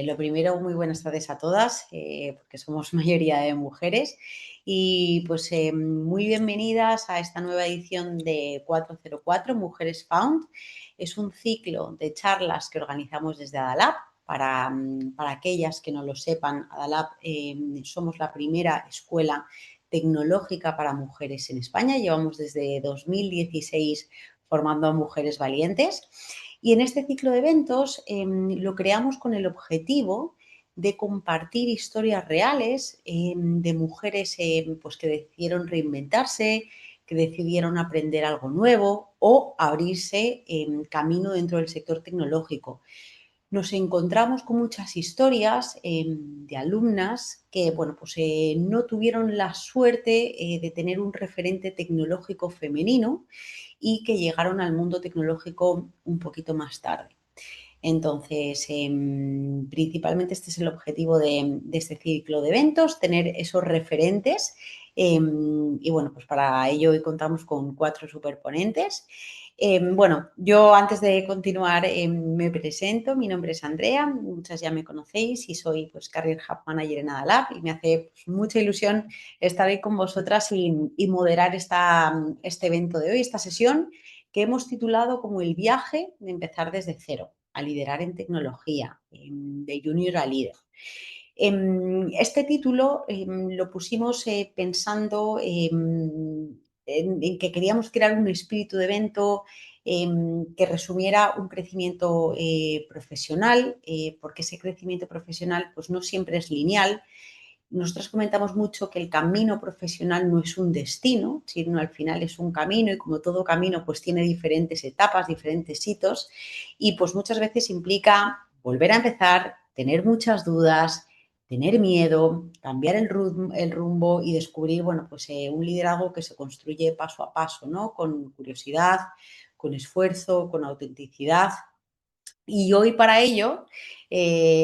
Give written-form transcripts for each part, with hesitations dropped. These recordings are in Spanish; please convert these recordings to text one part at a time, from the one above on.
Lo primero, muy buenas tardes a todas, porque somos mayoría de mujeres y pues muy bienvenidas a esta nueva edición de 404 Mujeres Found. Es un ciclo de charlas que organizamos desde Adalab. Para aquellas que no lo sepan, Adalab somos la primera escuela tecnológica para mujeres en España. Llevamos desde 2016 formando a mujeres valientes. Y en este ciclo de eventos lo creamos con el objetivo de compartir historias reales de mujeres pues que decidieron reinventarse, que decidieron aprender algo nuevo o abrirse camino dentro del sector tecnológico. Nos encontramos con muchas historias de alumnas que bueno, pues, no tuvieron la suerte de tener un referente tecnológico femenino y que llegaron al mundo tecnológico un poquito más tarde. Entonces, principalmente este es el objetivo de este ciclo de eventos, tener esos referentes. Y bueno, pues para ello hoy contamos con 4 superponentes. Bueno, yo antes de continuar me presento, mi nombre es Andrea, muchas ya me conocéis y soy pues Career Hub Manager en Adalab y me hace pues, mucha ilusión estar ahí con vosotras y moderar este evento de hoy, esta sesión que hemos titulado como el viaje de empezar desde cero a liderar en tecnología, de junior a líder. Este título lo pusimos pensando en que queríamos crear un espíritu de evento que resumiera un crecimiento profesional, porque ese crecimiento profesional pues, no siempre es lineal. Nosotros comentamos mucho que el camino profesional no es un destino, sino al final es un camino y como todo camino pues tiene diferentes etapas, diferentes hitos y pues muchas veces implica volver a empezar, tener muchas dudas, tener miedo, cambiar el rumbo y descubrir, bueno, pues un liderazgo que se construye paso a paso, ¿no? Con curiosidad, con esfuerzo, con autenticidad. Y hoy para ello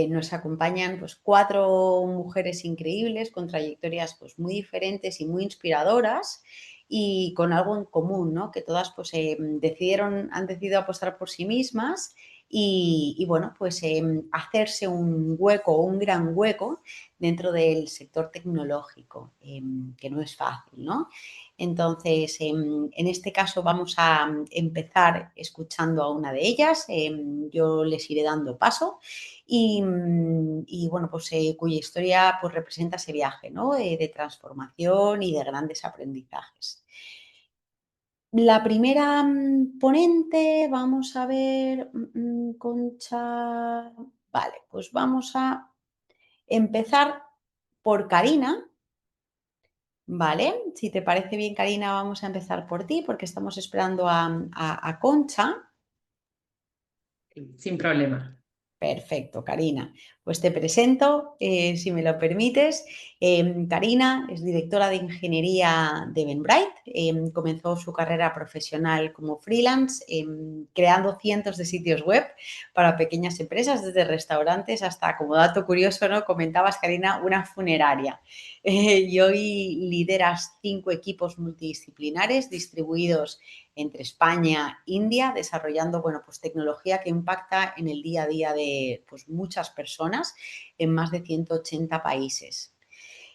nos acompañan pues, 4 mujeres increíbles con trayectorias pues, muy diferentes y muy inspiradoras y con algo en común, ¿no? Que todas pues, han decidido apostar por sí mismas y bueno, pues hacerse un hueco, un gran hueco dentro del sector tecnológico, que no es fácil, ¿no? Entonces, en este caso vamos a empezar escuchando a una de ellas. Yo les iré dando paso y bueno, pues cuya historia pues representa ese viaje, ¿no? De transformación y de grandes aprendizajes. La primera ponente, vamos a ver, Concha. Vale, pues vamos a empezar por Karina. Vale, si te parece bien, Karina, vamos a empezar por ti porque estamos esperando a Concha. Sin problema. Perfecto, Karina. Pues te presento, si me lo permites. Karina es directora de ingeniería de Eventbrite. Comenzó su carrera profesional como freelance, creando cientos de sitios web para pequeñas empresas, desde restaurantes hasta, como dato curioso, ¿no? Comentabas, Karina, una funeraria. Y hoy lideras 5 equipos multidisciplinares distribuidos entre España e India, desarrollando bueno, pues, tecnología que impacta en el día a día de pues, muchas personas en más de 180 países.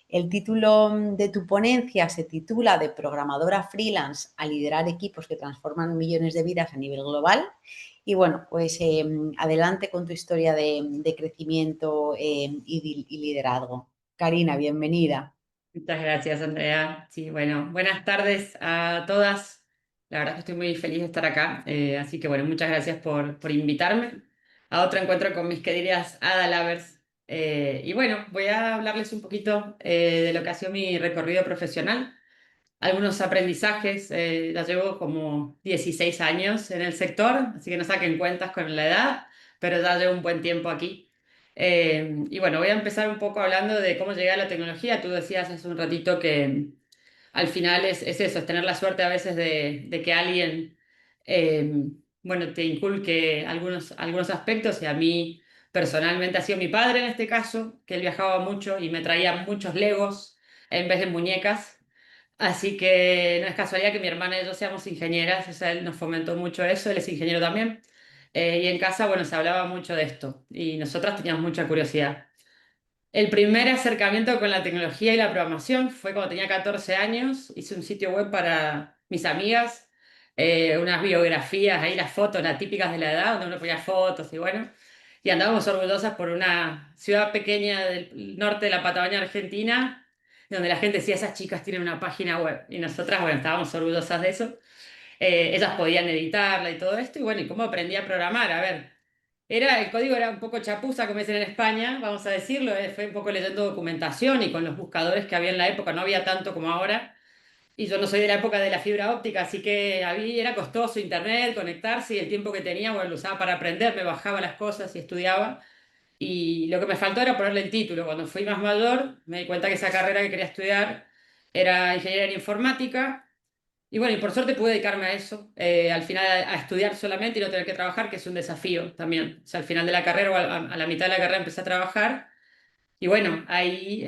El título de tu ponencia se titula De programadora freelance a liderar equipos que transforman millones de vidas a nivel global. Y bueno, pues adelante con tu historia de crecimiento y liderazgo. Karina, bienvenida. Muchas gracias, Andrea. Sí, bueno, buenas tardes a todas. La verdad que estoy muy feliz de estar acá. Así que, bueno, muchas gracias por invitarme a otro encuentro con mis queridas Ada Lovers. Y bueno, voy a hablarles un poquito de lo que ha sido mi recorrido profesional. Algunos aprendizajes. Ya llevo como 16 años en el sector, así que no saquen cuentas con la edad, pero ya llevo un buen tiempo aquí. Y bueno, voy a empezar un poco hablando de cómo llegué a la tecnología. Tú decías hace un ratito que al final es eso, es tener la suerte a veces de que alguien, eh, bueno, te inculque algunos aspectos y a mí personalmente ha sido mi padre en este caso, que él viajaba mucho y me traía muchos Legos en vez de muñecas. Así que no es casualidad que mi hermana y yo seamos ingenieras, o sea, él nos fomentó mucho eso, él es ingeniero también. Y en casa, bueno, se hablaba mucho de esto y nosotras teníamos mucha curiosidad. El primer acercamiento con la tecnología y la programación fue cuando tenía 14 años. Hice un sitio web para mis amigas, unas biografías, ahí las fotos, las típicas de la edad, donde uno ponía fotos y bueno. Y andábamos orgullosas por una ciudad pequeña del norte de la Patagonia Argentina, donde la gente decía, esas chicas tienen una página web. Y nosotras, bueno, estábamos orgullosas de eso. Ellas podían editarla y todo esto. Y bueno, ¿y cómo aprendí a programar? A ver. El código era un poco chapuza, como dicen en España, vamos a decirlo, fue un poco leyendo documentación y con los buscadores que había en la época, no había tanto como ahora. Y yo no soy de la época de la fibra óptica, así que era costoso internet, conectarse y el tiempo que tenía, bueno, lo usaba para aprender, me bajaba las cosas y estudiaba. Y lo que me faltó era ponerle el título. Cuando fui más mayor, me di cuenta que esa carrera que quería estudiar era ingeniería en informática y bueno, y por suerte pude dedicarme a eso, al final a estudiar solamente y no tener que trabajar, que es un desafío también. O sea, al final de la carrera o a la mitad de la carrera empecé a trabajar y bueno, ahí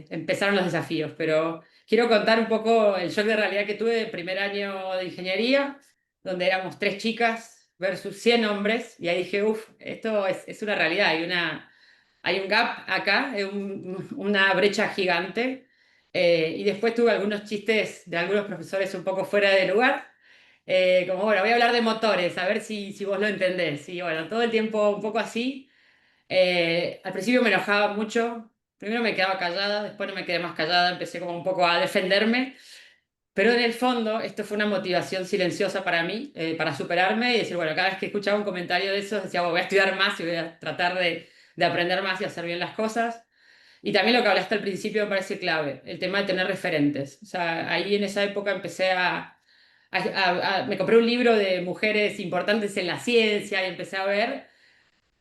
empezaron los desafíos. Pero quiero contar un poco el shock de realidad que tuve el primer año de ingeniería, donde éramos 3 chicas versus 100 hombres y ahí dije, uff, esto es una realidad, hay un gap acá, una brecha gigante. Y después tuve algunos chistes de algunos profesores un poco fuera de lugar. Como, bueno, voy a hablar de motores, a ver si vos lo entendés. Y bueno, todo el tiempo un poco así. Al principio me enojaba mucho. Primero me quedaba callada, después no me quedé más callada, empecé como un poco a defenderme. Pero en el fondo, esto fue una motivación silenciosa para mí, para superarme y decir, bueno, cada vez que escuchaba un comentario de esos, decía, "Bueno, voy a estudiar más y voy a tratar de aprender más y hacer bien las cosas". Y también lo que hablaste al principio me parece clave, el tema de tener referentes. O sea, ahí en esa época empecé me compré un libro de mujeres importantes en la ciencia y empecé a ver,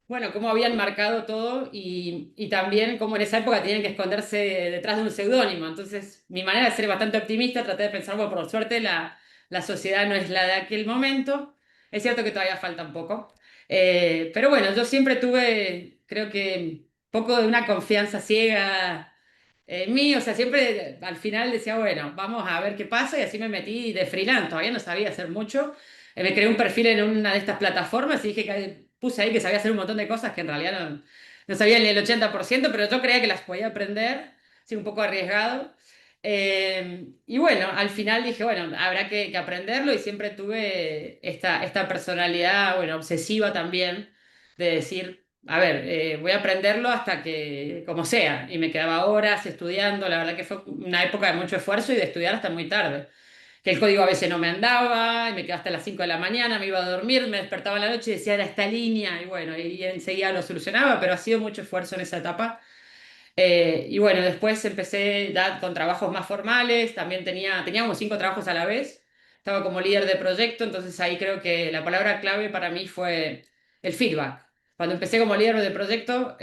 bueno, cómo habían marcado todo y también cómo en esa época tenían que esconderse detrás de un seudónimo. Entonces, mi manera de ser bastante optimista, traté de pensar, bueno, por suerte la sociedad no es la de aquel momento. Es cierto que todavía falta un poco. Pero bueno, yo siempre tuve, creo que, poco de una confianza ciega en mí. O sea, siempre al final decía, bueno, vamos a ver qué pasa y así me metí de freelance. Todavía no sabía hacer mucho. Me creé un perfil en una de estas plataformas y dije que puse ahí que sabía hacer un montón de cosas que en realidad no sabía ni el 80%, pero yo creía que las podía aprender, sí, un poco arriesgado. Y bueno, al final dije, bueno, habrá que aprenderlo y siempre tuve esta personalidad, bueno, obsesiva también, de decir, a ver, voy a aprenderlo hasta que, como sea, y me quedaba horas estudiando, la verdad que fue una época de mucho esfuerzo y de estudiar hasta muy tarde, que el código a veces no me andaba, y me quedaba hasta las 5 de la mañana, me iba a dormir, me despertaba en la noche y decía, era esta línea, y bueno, y enseguida lo solucionaba, pero ha sido mucho esfuerzo en esa etapa. Y bueno, después empecé ya con trabajos más formales, también tenía como 5 trabajos a la vez, estaba como líder de proyecto, entonces ahí creo que la palabra clave para mí fue el feedback. Cuando empecé como líder de proyecto,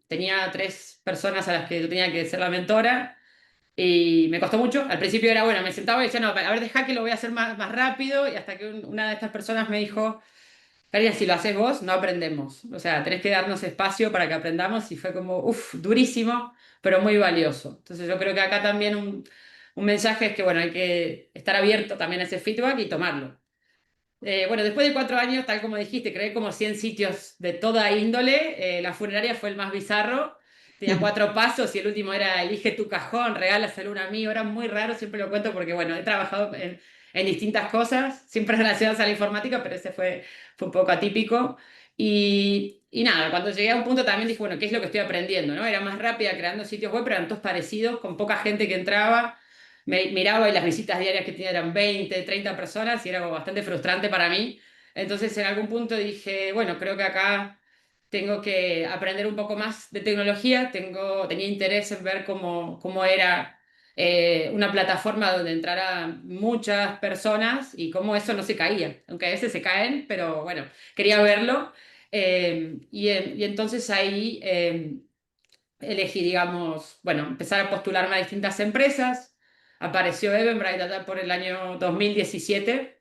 tenía 3 personas a las que yo tenía que ser la mentora y me costó mucho. Al principio era, bueno, me sentaba y decía, no, a ver, deja que lo voy a hacer más rápido. Y hasta que una de estas personas me dijo, Karina, si lo haces vos, no aprendemos. O sea, tenés que darnos espacio para que aprendamos. Y fue como, uff, durísimo, pero muy valioso. Entonces yo creo que acá también un mensaje es que, bueno, hay que estar abierto también a ese feedback y tomarlo. Bueno, después de 4 años, tal como dijiste, creé como 100 sitios de toda índole. La funeraria fue el más bizarro. Tenía 4 pasos y el último era elige tu cajón, regálaselo a un amigo. Era muy raro, siempre lo cuento porque, bueno, he trabajado en distintas cosas, siempre relacionadas a la informática, pero ese fue un poco atípico. Y nada, cuando llegué a un punto también dije, bueno, ¿qué es lo que estoy aprendiendo? ¿No? Era más rápida creando sitios web, pero eran todos parecidos, con poca gente que entraba. Miraba y las visitas diarias que tenía eran 20, 30 personas y era como bastante frustrante para mí. Entonces en algún punto dije, bueno, creo que acá tengo que aprender un poco más de tecnología, tenía interés en ver cómo era una plataforma donde entrara muchas personas y cómo eso no se caía, aunque a veces se caen, pero bueno, quería verlo. Y entonces ahí elegí, digamos, bueno, empezar a postularme a distintas empresas. Apareció Eventbrite allá por el año 2017.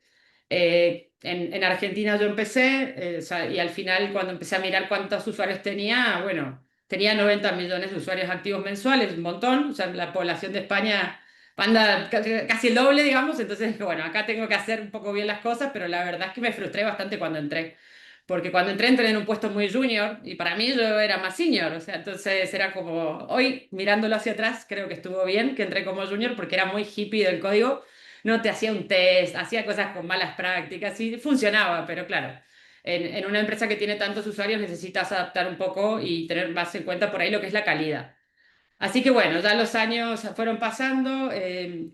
En Argentina yo empecé, o sea, y al final cuando empecé a mirar cuántos usuarios tenía, bueno, tenía 90 millones de usuarios activos mensuales, un montón. O sea, la población de España anda casi el doble, digamos. Entonces dije, bueno, acá tengo que hacer un poco bien las cosas, pero la verdad es que me frustré bastante cuando entré porque cuando entré en un puesto muy junior y para mí yo era más senior, o sea, entonces era como, hoy mirándolo hacia atrás, creo que estuvo bien que entré como junior porque era muy hippie del código, no te hacía un test, hacía cosas con malas prácticas y funcionaba, pero claro. En una empresa que tiene tantos usuarios necesitas adaptar un poco y tener más en cuenta por ahí lo que es la calidad. Así que bueno, ya los años fueron pasando,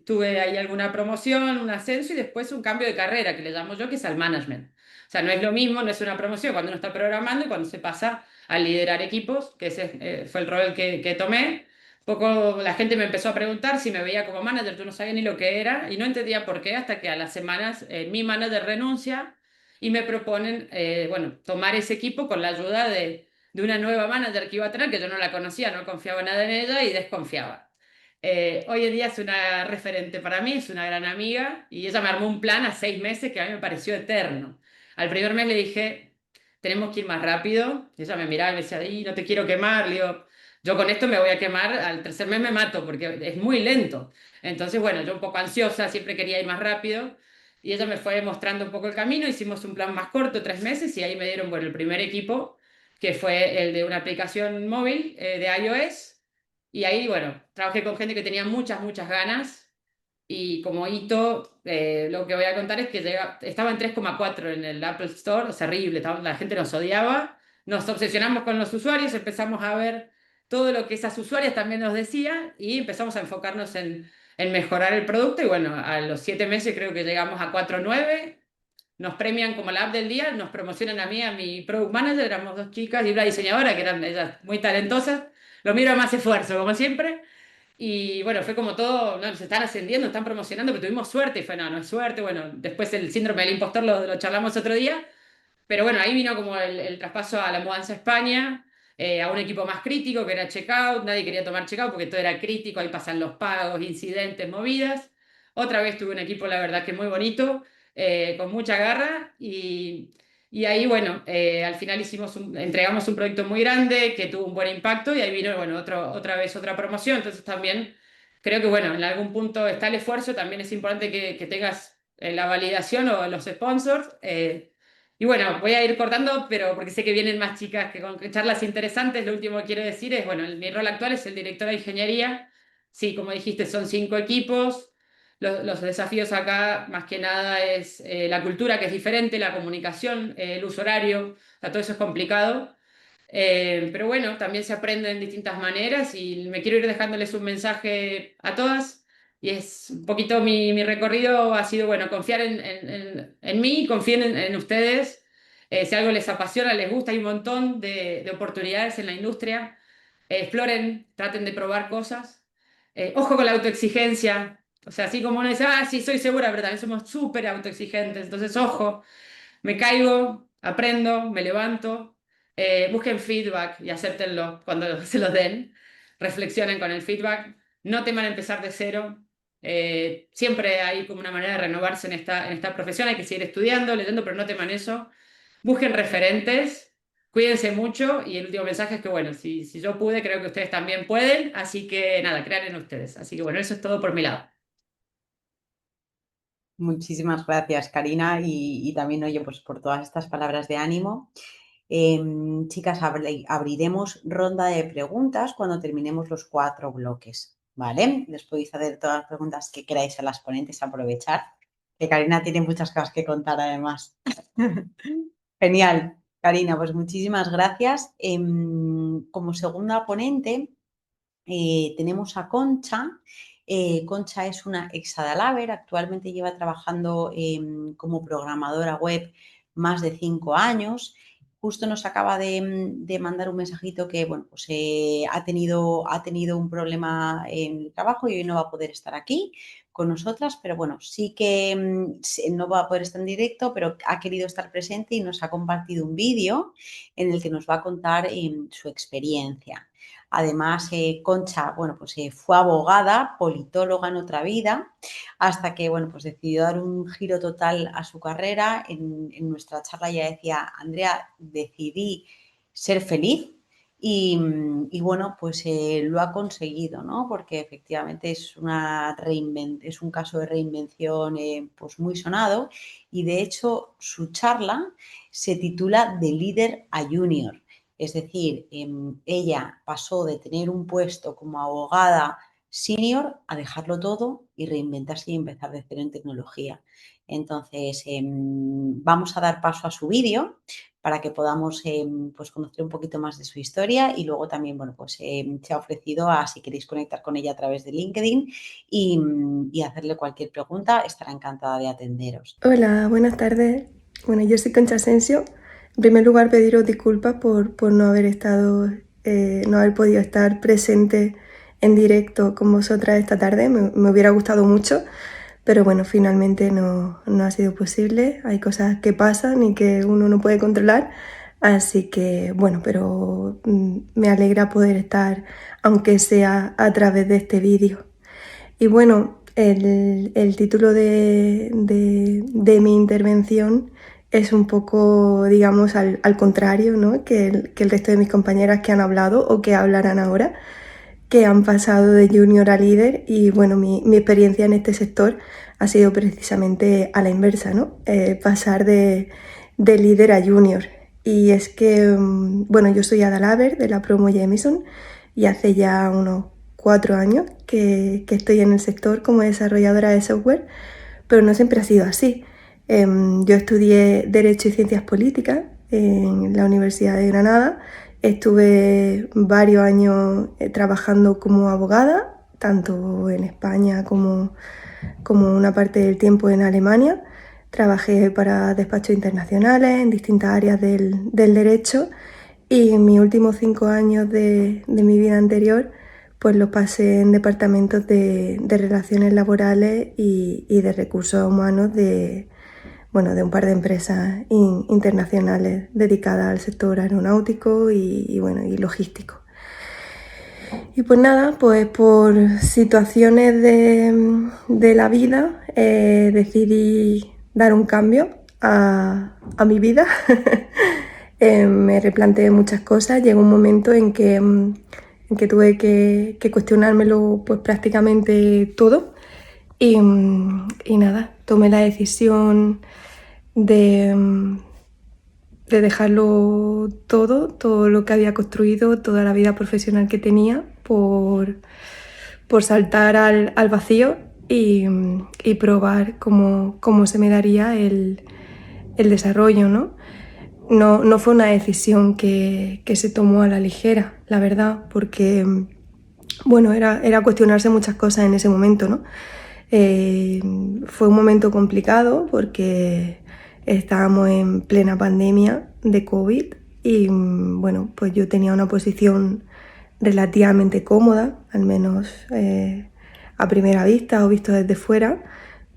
tuve ahí alguna promoción, un ascenso y después un cambio de carrera, que le llamo yo, que es al management. O sea, no es lo mismo, no es una promoción cuando uno está programando y cuando se pasa a liderar equipos, que ese fue el rol que tomé. Poco la gente me empezó a preguntar si me veía como manager, yo no sabía ni lo que era y no entendía por qué hasta que a las semanas mi manager renuncia y me proponen, bueno, tomar ese equipo con la ayuda de una nueva manager que iba a tener, que yo no la conocía, no confiaba nada en ella y desconfiaba. Hoy en día es una referente para mí, es una gran amiga y ella me armó un plan a 6 meses que a mí me pareció eterno. Al primer mes le dije, tenemos que ir más rápido. Y ella me miraba y me decía, y no te quiero quemar. Le digo, yo con esto me voy a quemar, al tercer mes me mato porque es muy lento. Entonces, bueno, yo un poco ansiosa, siempre quería ir más rápido. Y ella me fue mostrando un poco el camino, hicimos un plan más corto, 3 meses, y ahí me dieron, bueno, el primer equipo que fue el de una aplicación móvil de iOS. Y ahí, bueno, trabajé con gente que tenía muchas, muchas ganas. Y como hito, lo que voy a contar es que estaba en 3,4 en el Apple Store, o sea, terrible, la gente nos odiaba. Nos obsesionamos con los usuarios, empezamos a ver todo lo que esas usuarias también nos decían y empezamos a enfocarnos en mejorar el producto. Y bueno, a los 7 meses creo que llegamos a 4,9. Nos premian como la app del día, nos promocionan a mí, a mi product manager, éramos dos chicas y una diseñadora que eran ellas muy talentosas. Lo miro a más esfuerzo, como siempre. Y bueno, fue como todo, no, se están ascendiendo, están promocionando, pero tuvimos suerte y fue, no, no es suerte. Bueno, después el síndrome del impostor lo charlamos otro día, pero bueno, ahí vino como el traspaso a la mudanza a España, a un equipo más crítico que era checkout, nadie quería tomar checkout porque todo era crítico, ahí pasan los pagos, incidentes, movidas. Otra vez tuve un equipo, la verdad que muy bonito, con mucha garra y ahí, bueno, al final entregamos un proyecto muy grande que tuvo un buen impacto y ahí vino, bueno, otra vez otra promoción, entonces también creo que, bueno, en algún punto está el esfuerzo, también es importante que tengas la validación o los sponsors. Y bueno, voy a ir cortando, pero porque sé que vienen más chicas que con charlas interesantes. Lo último que quiero decir es, bueno, mi rol actual es el director de ingeniería. Sí, como dijiste, son 5 equipos. Los desafíos acá, más que nada, es la cultura que es diferente, la comunicación, el uso horario, o sea, todo eso es complicado. Pero bueno, también se aprende en distintas maneras y me quiero ir dejándoles un mensaje a todas. Y es un poquito mi recorrido ha sido, bueno, confiar en mí, confíen en ustedes. Si algo les apasiona, les gusta, hay un montón de oportunidades en la industria. Exploren, traten de probar cosas. Ojo con la autoexigencia. O sea, así como uno dice, ah, sí, soy segura, pero también somos súper autoexigentes. Entonces, ojo, me caigo, aprendo, me levanto. Busquen feedback y acéptenlo cuando se los den. Reflexionen con el feedback. No teman empezar de cero. Siempre hay como una manera de renovarse en esta profesión. Hay que seguir estudiando, leyendo, pero no teman eso. Busquen referentes. Cuídense mucho. Y el último mensaje es que, bueno, si yo pude, creo que ustedes también pueden. Así que nada, crean en ustedes. Así que, bueno, eso es todo por mi lado. Muchísimas gracias, Karina, y también, oye, pues por todas estas palabras de ánimo. Chicas, abriremos ronda de preguntas cuando terminemos los 4 bloques, ¿vale? Les podéis hacer todas las preguntas que queráis a las ponentes, aprovechar, que Karina tiene muchas cosas que contar además. Genial, Karina, pues muchísimas gracias. Como segunda ponente tenemos a Concha. Concha es una ex Adalaver, actualmente lleva trabajando como programadora web más de 5 años. Justo nos acaba de mandar un mensajito que bueno, pues, ha tenido un problema en el trabajo y hoy no va a poder estar aquí con nosotras, pero bueno, sí que no va a poder estar en directo, pero ha querido estar presente y nos ha compartido un vídeo en el que nos va a contar su experiencia. Además, Concha, bueno, pues fue abogada, politóloga en otra vida, hasta que, bueno, pues decidió dar un giro total a su carrera. En nuestra charla ya decía, Andrea, decidí ser feliz y bueno, pues lo ha conseguido, ¿no? Porque efectivamente es un caso de reinvención pues muy sonado y de hecho su charla se titula De líder a junior. Es decir, ella pasó de tener un puesto como abogada senior a dejarlo todo y reinventarse y empezar de cero en tecnología. Entonces, vamos a dar paso a su vídeo para que podamos pues conocer un poquito más de su historia y luego también, bueno, pues se ha ofrecido a si queréis conectar con ella a través de LinkedIn y hacerle cualquier pregunta, estará encantada de atenderos. Hola, buenas tardes. Bueno, yo soy Concha Asensio. En primer lugar, pediros disculpas por no haber no haber podido estar presente en directo con vosotras esta tarde. Me hubiera gustado mucho, pero bueno, finalmente no ha sido posible. Hay cosas que pasan y que uno no puede controlar. Así que bueno, pero me alegra poder estar, aunque sea a través de este vídeo. Y bueno, el título de mi intervención es un poco, digamos, al contrario, ¿no? que el resto de mis compañeras que han hablado o que hablarán ahora, que han pasado de junior a líder. Y bueno, mi experiencia en este sector ha sido precisamente a la inversa, ¿no? Pasar de líder a junior. Y es que, bueno, yo soy Ada Laver de la promo Jameson y hace ya unos 4 años que estoy en el sector como desarrolladora de software, pero no siempre ha sido así. Yo estudié Derecho y Ciencias Políticas en la Universidad de Granada. Estuve varios años trabajando como abogada, tanto en España como una parte del tiempo en Alemania. Trabajé para despachos internacionales en distintas áreas del derecho y en mis últimos 5 años de mi vida anterior pues los pasé en departamentos de relaciones laborales y de recursos humanos de un par de empresas internacionales dedicadas al sector aeronáutico y logístico. Y pues nada, pues por situaciones de la vida decidí dar un cambio a mi vida. Me replanteé muchas cosas, llegó un momento en que tuve que cuestionármelo pues prácticamente todo y nada, tomé la decisión de dejarlo todo lo que había construido, toda la vida profesional que tenía por saltar al vacío y probar cómo se me daría el desarrollo, ¿no? No fue una decisión que se tomó a la ligera, la verdad, porque bueno, era cuestionarse muchas cosas en ese momento, ¿no? Fue un momento complicado porque estábamos en plena pandemia de COVID y bueno, pues yo tenía una posición relativamente cómoda, al menos a primera vista o visto desde fuera,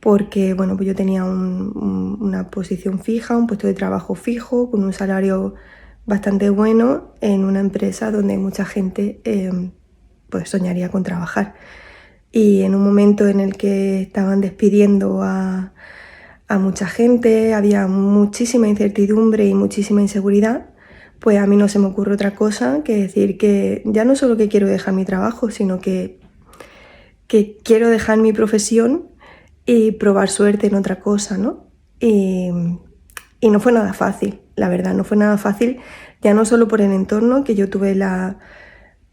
porque bueno, pues yo tenía una posición fija, un puesto de trabajo fijo, con un salario bastante bueno en una empresa donde mucha gente pues soñaría con trabajar. Y en un momento en el que estaban despidiendo a mucha gente, había muchísima incertidumbre y muchísima inseguridad, pues a mí no se me ocurre otra cosa que decir que ya no solo que quiero dejar mi trabajo, sino que quiero dejar mi profesión y probar suerte en otra cosa, ¿no? Y no fue nada fácil, la verdad, no fue nada fácil, ya no solo por el entorno, que yo tuve la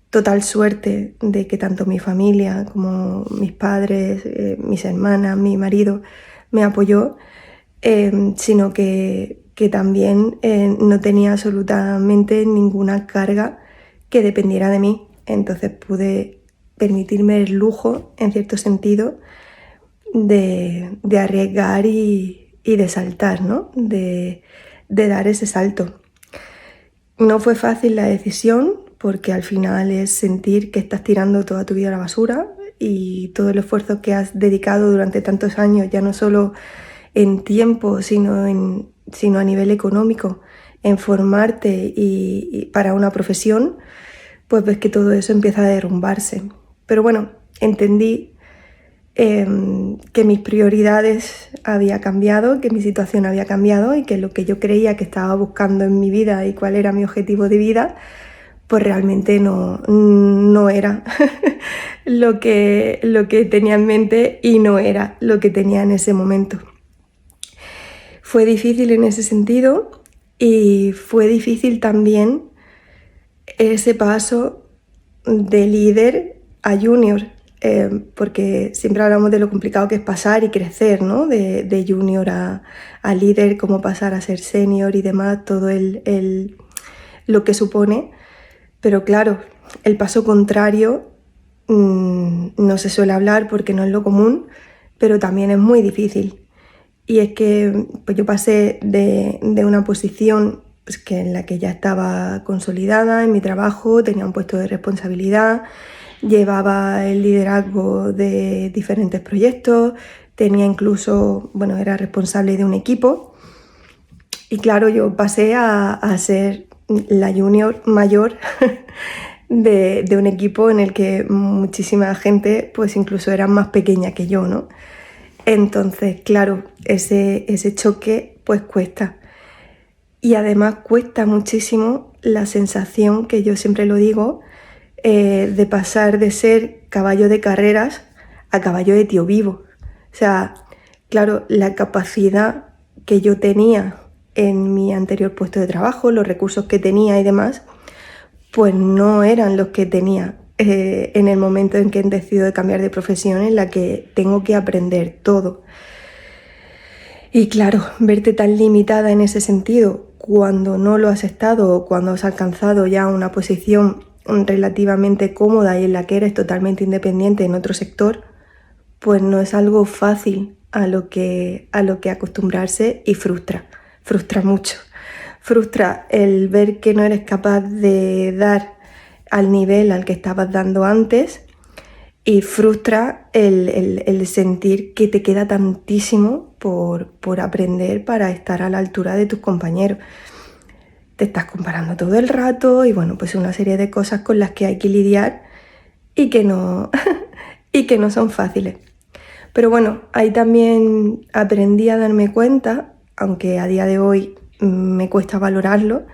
total suerte de que tanto mi familia como mis padres, mis hermanas, mi marido me apoyó, sino que también no tenía absolutamente ninguna carga que dependiera de mí. Entonces pude permitirme el lujo, en cierto sentido, de arriesgar y de saltar, ¿no? De dar ese salto. No fue fácil la decisión porque al final es sentir que estás tirando toda tu vida a la basura y todo el esfuerzo que has dedicado durante tantos años, ya no solo en tiempo, sino a nivel económico, en formarte y para una profesión, pues ves que todo eso empieza a derrumbarse. Pero bueno, entendí que mis prioridades había cambiado, que mi situación había cambiado y que lo que yo creía que estaba buscando en mi vida y cuál era mi objetivo de vida, pues realmente no era lo que tenía en mente y no era lo que tenía en ese momento. Fue difícil en ese sentido y fue difícil también ese paso de líder a junior, porque siempre hablamos de lo complicado que es pasar y crecer, ¿no? De junior a líder, cómo pasar a ser senior y demás, todo lo que supone. Pero claro, el paso contrario no se suele hablar porque no es lo común, pero también es muy difícil. Y es que pues yo pasé de una posición pues, que en la que ya estaba consolidada en mi trabajo, tenía un puesto de responsabilidad, llevaba el liderazgo de diferentes proyectos, tenía incluso, bueno, era responsable de un equipo. Y claro, yo pasé a ser la junior mayor de un equipo en el que muchísima gente pues incluso era más pequeña que yo, ¿no? Entonces, claro, ese choque pues cuesta. Y además cuesta muchísimo la sensación, que yo siempre lo digo, de pasar de ser caballo de carreras a caballo de tío vivo. O sea, claro, la capacidad que yo tenía en mi anterior puesto de trabajo, los recursos que tenía y demás, pues no eran los que tenía en el momento en que he decidido cambiar de profesión, en la que tengo que aprender todo. Y claro, verte tan limitada en ese sentido cuando no lo has estado o cuando has alcanzado ya una posición relativamente cómoda y en la que eres totalmente independiente en otro sector, pues no es algo fácil a lo que acostumbrarse y frustra mucho. Frustra el ver que no eres capaz de dar al nivel al que estabas dando antes y frustra el sentir que te queda tantísimo por aprender para estar a la altura de tus compañeros. Te estás comparando todo el rato y bueno, pues una serie de cosas con las que hay que lidiar y que no, y que no son fáciles. Pero bueno, ahí también aprendí a darme cuenta, aunque a día de hoy me cuesta valorarlo,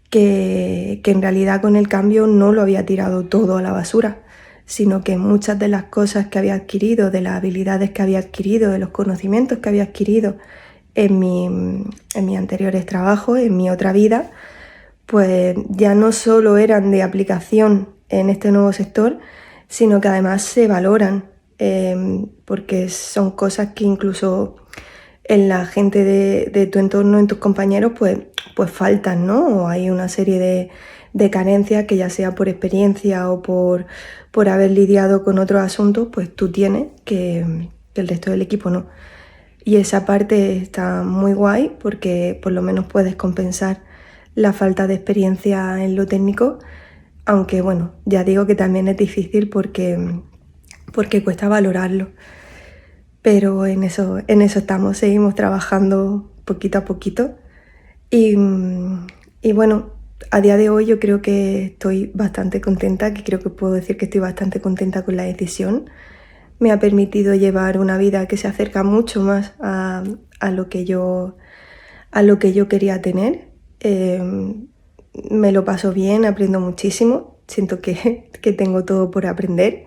que en realidad con el cambio no lo había tirado todo a la basura, sino que muchas de las cosas que había adquirido, de las habilidades que había adquirido, de los conocimientos que había adquirido en mis anteriores trabajos, en mi otra vida, pues ya no solo eran de aplicación en este nuevo sector, sino que además se valoran, porque son cosas que incluso en la gente de tu entorno, en tus compañeros, pues faltan, ¿no? O hay una serie de carencias que ya sea por experiencia o por haber lidiado con otros asuntos, pues tú tienes que el resto del equipo no. Y esa parte está muy guay porque por lo menos puedes compensar la falta de experiencia en lo técnico, aunque bueno, ya digo que también es difícil porque cuesta valorarlo. Pero en eso estamos, seguimos trabajando poquito a poquito. Y bueno, a día de hoy yo creo que estoy bastante contenta, que creo que puedo decir que estoy bastante contenta con la decisión. Me ha permitido llevar una vida que se acerca mucho más a lo que yo quería tener. Me lo paso bien, aprendo muchísimo, siento que tengo todo por aprender.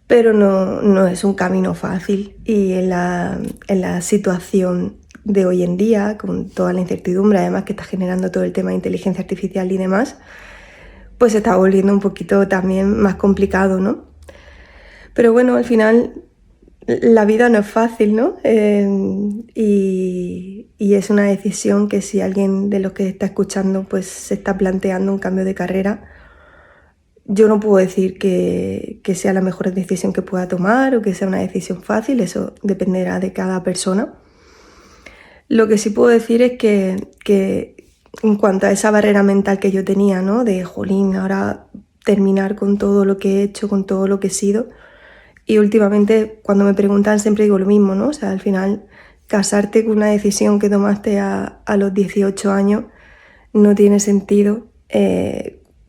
Pero no es un camino fácil y en la situación de hoy en día, con toda la incertidumbre además que está generando todo el tema de inteligencia artificial y demás, pues se está volviendo un poquito también más complicado, ¿no? Pero bueno, al final la vida no es fácil, ¿no? Y es una decisión que si alguien de los que está escuchando pues se está planteando un cambio de carrera, yo no puedo decir que sea la mejor decisión que pueda tomar o que sea una decisión fácil, eso dependerá de cada persona. Lo que sí puedo decir es que en cuanto a esa barrera mental que yo tenía, ¿no? De, jolín, ahora terminar con todo lo que he hecho, con todo lo que he sido. Y últimamente cuando me preguntan siempre digo lo mismo, ¿no? O sea, al final casarte con una decisión que tomaste a los 18 años no tiene sentido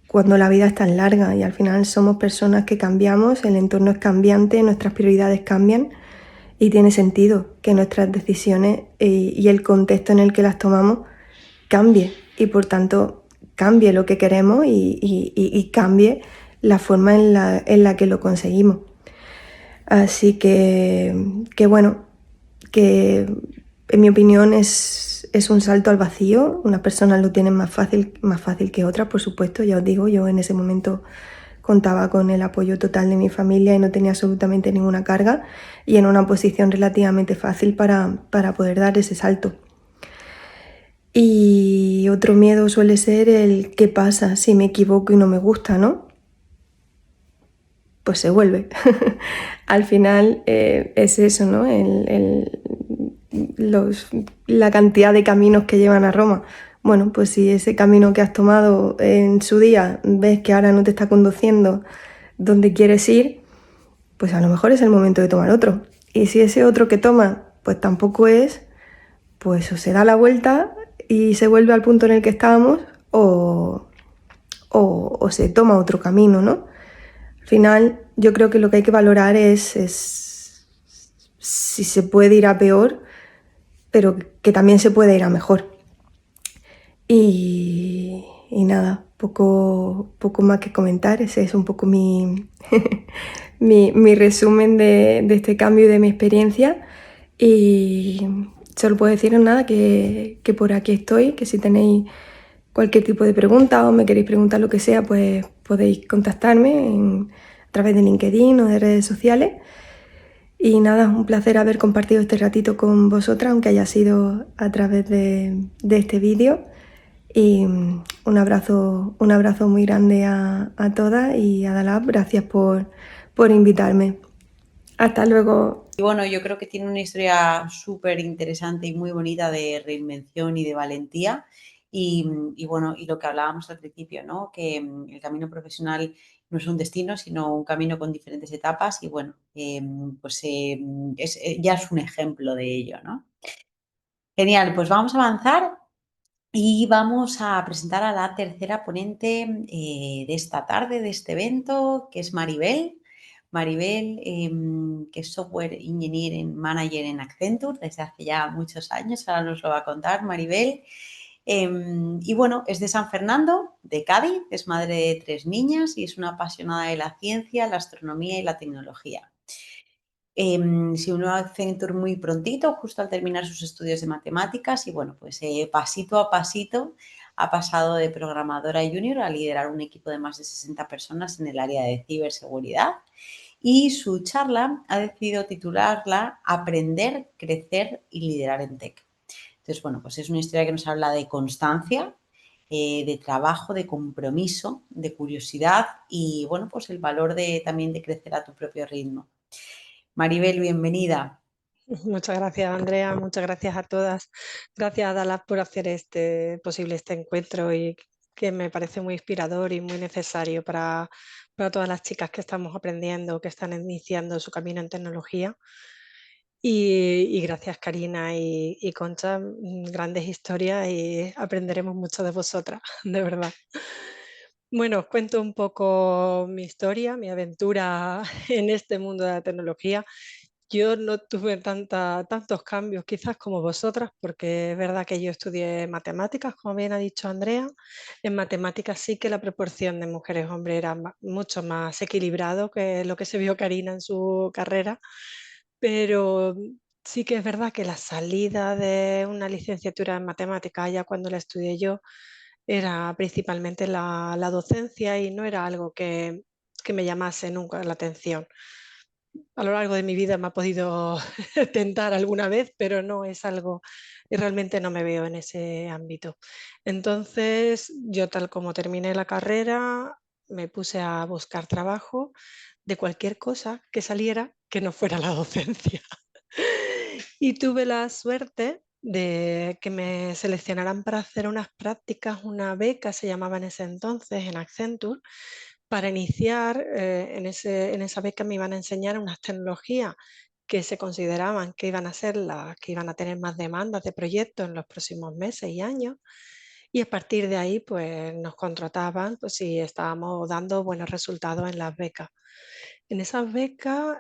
cuando la vida es tan larga y al final somos personas que cambiamos, el entorno es cambiante, nuestras prioridades cambian y tiene sentido que nuestras decisiones y el contexto en el que las tomamos cambie y por tanto cambie lo que queremos y cambie la forma en la que lo conseguimos. Así que bueno, que en mi opinión es un salto al vacío. Unas personas lo tienen más fácil que otras, por supuesto. Ya os digo, yo en ese momento contaba con el apoyo total de mi familia y no tenía absolutamente ninguna carga y en una posición relativamente fácil para poder dar ese salto. Y otro miedo suele ser el qué pasa si me equivoco y no me gusta, ¿no? Pues se vuelve. Al final es eso, ¿no? La cantidad de caminos que llevan a Roma. Bueno, pues si ese camino que has tomado en su día ves que ahora no te está conduciendo donde quieres ir, pues a lo mejor es el momento de tomar otro. Y si ese otro que toma, pues tampoco es, pues o se da la vuelta y se vuelve al punto en el que estábamos o se toma otro camino, ¿no? Al final, yo creo que lo que hay que valorar es si se puede ir a peor, pero que también se puede ir a mejor. Y nada, poco más que comentar. Ese es un poco mi, mi resumen de este cambio y de mi experiencia. Y solo puedo deciros nada, que por aquí estoy, que si tenéis cualquier tipo de pregunta o me queréis preguntar lo que sea, pues podéis contactarme a través de LinkedIn o de redes sociales. Y nada, un placer haber compartido este ratito con vosotras, aunque haya sido a través de este vídeo. Y un abrazo muy grande a todas y a Dalab, gracias por invitarme. Hasta luego. Y bueno, yo creo que tiene una historia súper interesante y muy bonita de reinvención y de valentía. Y bueno, y lo que hablábamos al principio, ¿no? Que el camino profesional no es un destino, sino un camino con diferentes etapas. Y bueno, pues ya es un ejemplo de ello, ¿no? Genial, pues vamos a avanzar y vamos a presentar a la tercera ponente de esta tarde, de este evento, que es Maribel. Maribel, que es Software Engineering Manager en Accenture desde hace ya muchos años, ahora nos lo va a contar Maribel. Y bueno, es de San Fernando, de Cádiz, es madre de 3 niñas y es una apasionada de la ciencia, la astronomía y la tecnología. Se unió a Accenture muy prontito, justo al terminar sus estudios de matemáticas y bueno, pues pasito a pasito ha pasado de programadora junior a liderar un equipo de más de 60 personas en el área de ciberseguridad y su charla ha decidido titularla Aprender, crecer y liderar en tech. Entonces, bueno, pues es una historia que nos habla de constancia, de trabajo, de compromiso, de curiosidad y bueno, pues el valor también de crecer a tu propio ritmo. Maribel, bienvenida. Muchas gracias, Andrea. Muchas gracias a todas. Gracias a Dallas por hacer posible este encuentro y que me parece muy inspirador y muy necesario para todas las chicas que estamos aprendiendo, que están iniciando su camino en tecnología. Y gracias, Karina y Concha, grandes historias y aprenderemos mucho de vosotras, de verdad. Bueno, os cuento un poco mi historia, mi aventura en este mundo de la tecnología. Yo no tuve tantos cambios quizás como vosotras, porque es verdad que yo estudié matemáticas, como bien ha dicho Andrea. En matemáticas sí que la proporción de mujeres-hombres era mucho más equilibrado que lo que se vio Karina en su carrera, pero sí que es verdad que la salida de una licenciatura en matemáticas, ya cuando la estudié yo, era principalmente la docencia y no era algo que me llamase nunca la atención. A lo largo de mi vida me ha podido tentar alguna vez, pero no es algo, y realmente no me veo en ese ámbito. Entonces, yo tal como terminé la carrera, me puse a buscar trabajo de cualquier cosa que saliera que no fuera la docencia. Y tuve la suerte de que me seleccionaran para hacer unas prácticas, una beca se llamaba en ese entonces en Accenture, para iniciar, en esa beca me iban a enseñar unas tecnologías que se consideraban que iban a ser las que iban a tener más demandas de proyectos en los próximos meses y años. Y a partir de ahí, pues nos contrataban pues, si estábamos dando buenos resultados en las becas. En esas becas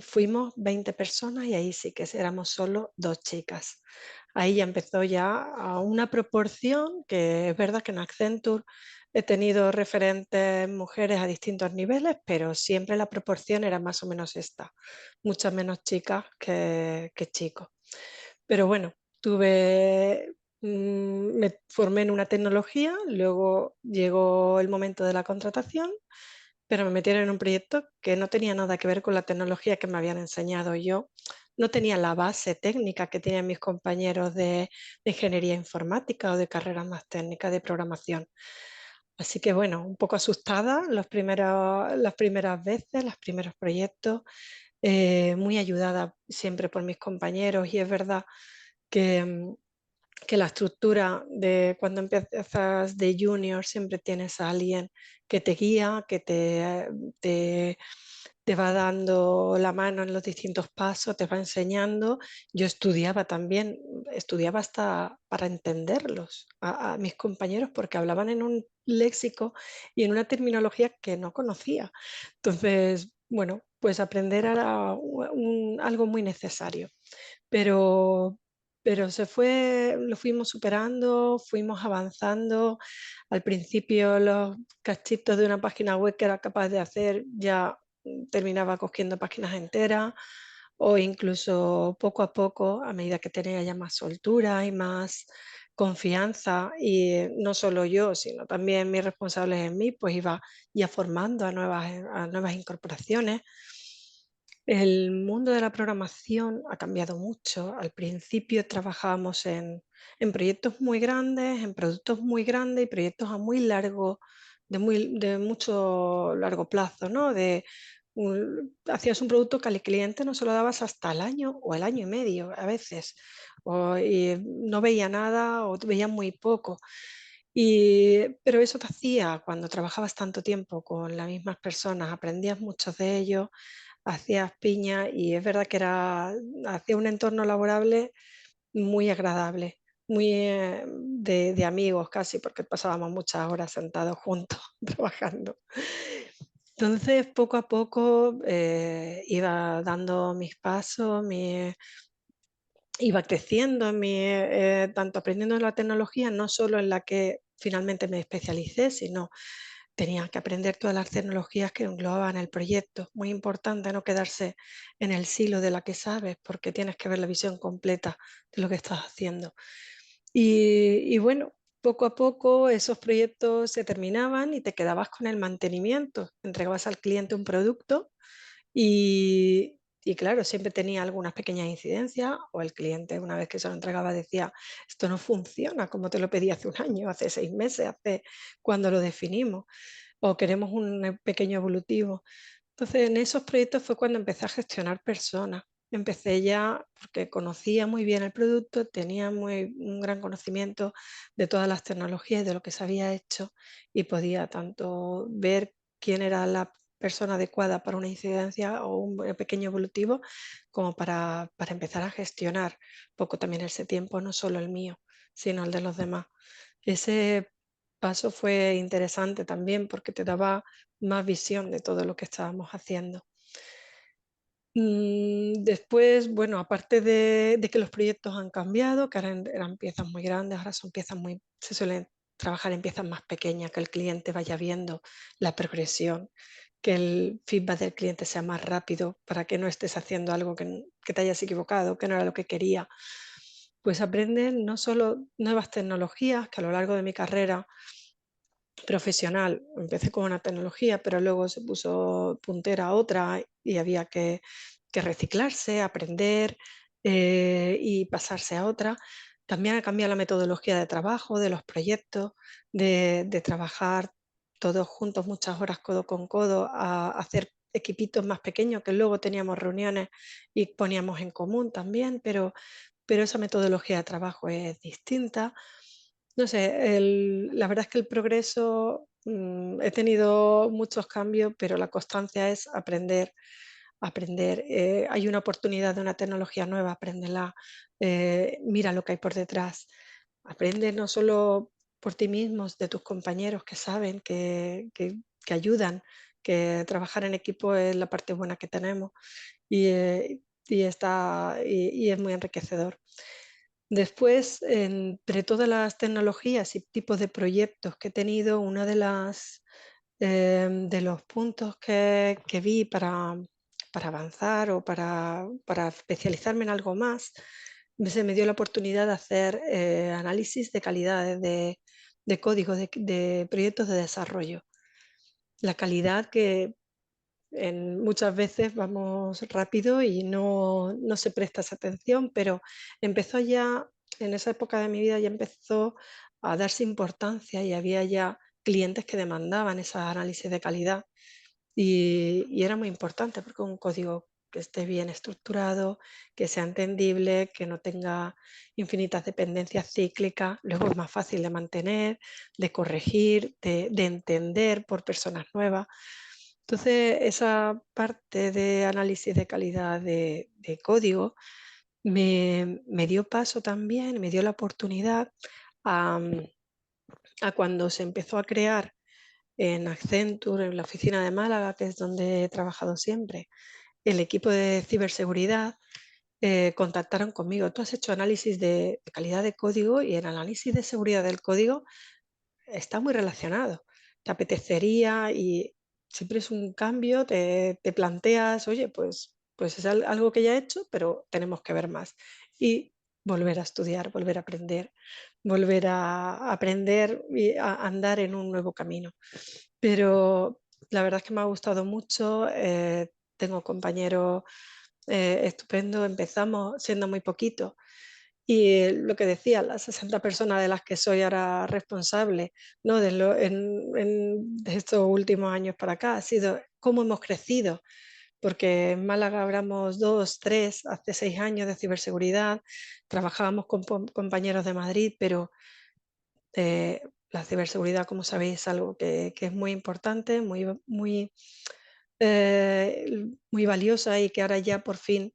fuimos 20 personas y ahí sí que éramos solo 2 chicas. ahí ya empezó ya a una proporción que es verdad que en Accenture he tenido referentes mujeres a distintos niveles, pero siempre la proporción era más o menos esta, muchas menos chicas que chicos. Pero bueno, me formé en una tecnología, luego llegó el momento de la contratación, pero me metieron en un proyecto que no tenía nada que ver con la tecnología que me habían enseñado. Yo no tenía la base técnica que tienen mis compañeros de ingeniería informática o de carreras más técnicas de programación. Así que bueno, un poco asustada las primeras veces, los primeros proyectos, muy ayudada siempre por mis compañeros y es verdad que, que la estructura de cuando empiezas de junior siempre tienes a alguien que te guía, que te, te va dando la mano en los distintos pasos, te va enseñando. Yo estudiaba también, estudiaba hasta para entenderlos a mis compañeros porque hablaban en un léxico y en una terminología que no conocía. Entonces, bueno, pues aprender era algo muy necesario, pero, pero lo fuimos superando, fuimos avanzando. Al principio los cachitos de una página web que era capaz de hacer ya terminaba cogiendo páginas enteras o incluso poco a poco, a medida que tenía ya más soltura y más confianza, y no solo yo, sino también mis responsables en mí, pues iba ya formando a nuevas incorporaciones. El mundo de la programación ha cambiado mucho. Al principio trabajábamos en proyectos muy grandes, en productos muy grandes y proyectos a muy largo, de mucho largo plazo, ¿no? Hacías un producto que al cliente no se lo dabas hasta el año o el año y medio a veces, y no veía nada o veía muy poco. Pero eso te hacía, cuando trabajabas tanto tiempo con las mismas personas, aprendías mucho de ellos, hacías piña y es verdad que hacía un entorno laborable muy agradable, muy de amigos casi, porque pasábamos muchas horas sentados juntos trabajando. Entonces, poco a poco iba dando mis pasos, iba creciendo, tanto aprendiendo la tecnología, no solo en la que finalmente me especialicé, sino tenía que aprender todas las tecnologías que englobaban el proyecto. Muy importante no quedarse en el silo de la que sabes, porque tienes que ver la visión completa de lo que estás haciendo. Y bueno, poco a poco esos proyectos se terminaban y te quedabas con el mantenimiento. Entregabas al cliente un producto y claro, siempre tenía algunas pequeñas incidencias o el cliente una vez que se lo entregaba decía, esto no funciona como te lo pedí hace un año, hace 6 meses, hace cuando lo definimos, o queremos un pequeño evolutivo. Entonces, en esos proyectos fue cuando empecé a gestionar personas. Empecé ya porque conocía muy bien el producto, tenía un gran conocimiento de todas las tecnologías y de lo que se había hecho y podía tanto ver quién era la persona adecuada para una incidencia o un pequeño evolutivo como para empezar a gestionar poco también ese tiempo, no solo el mío, sino el de los demás. Ese paso fue interesante también porque te daba más visión de todo lo que estábamos haciendo. Después, bueno, aparte de que los proyectos han cambiado, que ahora eran piezas muy grandes, ahora son piezas se suelen trabajar en piezas más pequeñas, que el cliente vaya viendo la progresión, que el feedback del cliente sea más rápido para que no estés haciendo algo que te hayas equivocado, que no era lo que quería. Pues aprenden no solo nuevas tecnologías, que a lo largo de mi carrera profesional. Empecé con una tecnología, pero luego se puso puntera a otra y había que reciclarse, aprender y pasarse a otra. También ha cambiado la metodología de trabajo, de los proyectos, de trabajar todos juntos muchas horas codo con codo, a hacer equipitos más pequeños que luego teníamos reuniones y poníamos en común también, pero esa metodología de trabajo es distinta. No sé, la verdad es que el progreso, he tenido muchos cambios, pero la constancia es aprender, aprender. Hay una oportunidad de una tecnología nueva, apréndela, mira lo que hay por detrás. Aprende no solo por ti mismos, de tus compañeros que saben, que ayudan, que trabajar en equipo es la parte buena que tenemos y es muy enriquecedor. Después, entre todas las tecnologías y tipos de proyectos que he tenido, una de los puntos que vi para avanzar o para especializarme en algo más, se me dio la oportunidad de hacer análisis de calidad de código de proyectos de desarrollo. La calidad que muchas veces vamos rápido y no se presta esa atención, pero empezó ya, en esa época de mi vida ya empezó a darse importancia y había ya clientes que demandaban esos análisis de calidad y era muy importante porque un código que esté bien estructurado, que sea entendible, que no tenga infinitas dependencias cíclicas, luego es más fácil de mantener, de corregir, de entender por personas nuevas. Entonces, esa parte de análisis de calidad de código me dio paso también, me dio la oportunidad a, a cuando se empezó a crear en Accenture, en la oficina de Málaga, que es donde he trabajado siempre, el equipo de ciberseguridad, contactaron conmigo. Tú has hecho análisis de calidad de código y el análisis de seguridad del código está muy relacionado. Te apetecería y siempre es un cambio, te planteas, oye, pues es algo que ya he hecho, pero tenemos que ver más. Y volver a estudiar, volver a aprender, volver a aprender y a andar en un nuevo camino. Pero la verdad es que me ha gustado mucho. Tengo compañeros estupendos. Empezamos siendo muy poquitos y lo que decía, las 60 personas de las que soy ahora responsable, ¿no? De estos últimos años para acá, ha sido cómo hemos crecido, porque en Málaga éramos 2, 3, hace 6 años de ciberseguridad, trabajábamos con compañeros de Madrid, pero eh, la ciberseguridad, como sabéis, es algo que es muy importante, muy valiosa y que ahora ya por fin,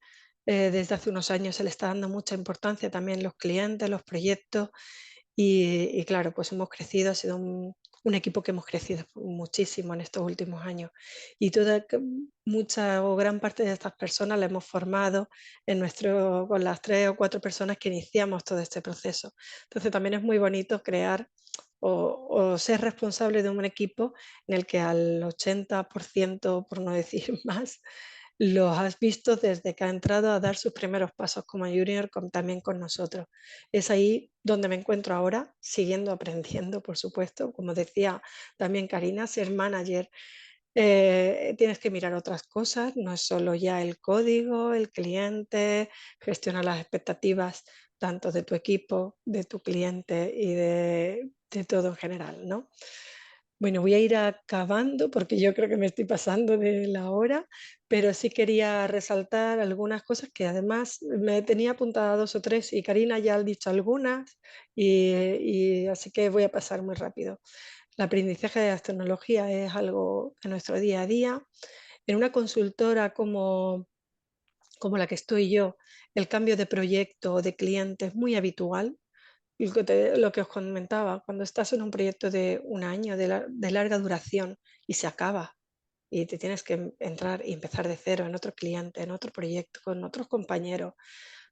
desde hace unos años, se le está dando mucha importancia también los clientes, los proyectos y claro, pues hemos crecido, ha sido un equipo que hemos crecido muchísimo en estos últimos años y mucha o gran parte de estas personas la hemos formado con las 3 o 4 personas que iniciamos todo este proceso. Entonces también es muy bonito crear o ser responsable de un equipo en el que al 80%, por no decir más, los has visto desde que ha entrado a dar sus primeros pasos como junior también con nosotros. Es ahí donde me encuentro ahora, siguiendo aprendiendo, por supuesto. Como decía también Karina, ser manager, tienes que mirar otras cosas, no es solo ya el código, el cliente, gestionar las expectativas tanto de tu equipo, de tu cliente y de todo en general, ¿no? Bueno, voy a ir acabando porque yo creo que me estoy pasando de la hora, pero sí quería resaltar algunas cosas que además me tenía apuntadas 2 o 3 y Karina ya ha dicho algunas y así que voy a pasar muy rápido. El aprendizaje de las tecnologías es algo de nuestro día a día. En una consultora como la que estoy yo, el cambio de proyecto o de cliente es muy habitual. Lo que os comentaba, cuando estás en un proyecto de un año, de larga duración y se acaba y te tienes que entrar y empezar de cero en otro cliente, en otro proyecto, con otros compañeros,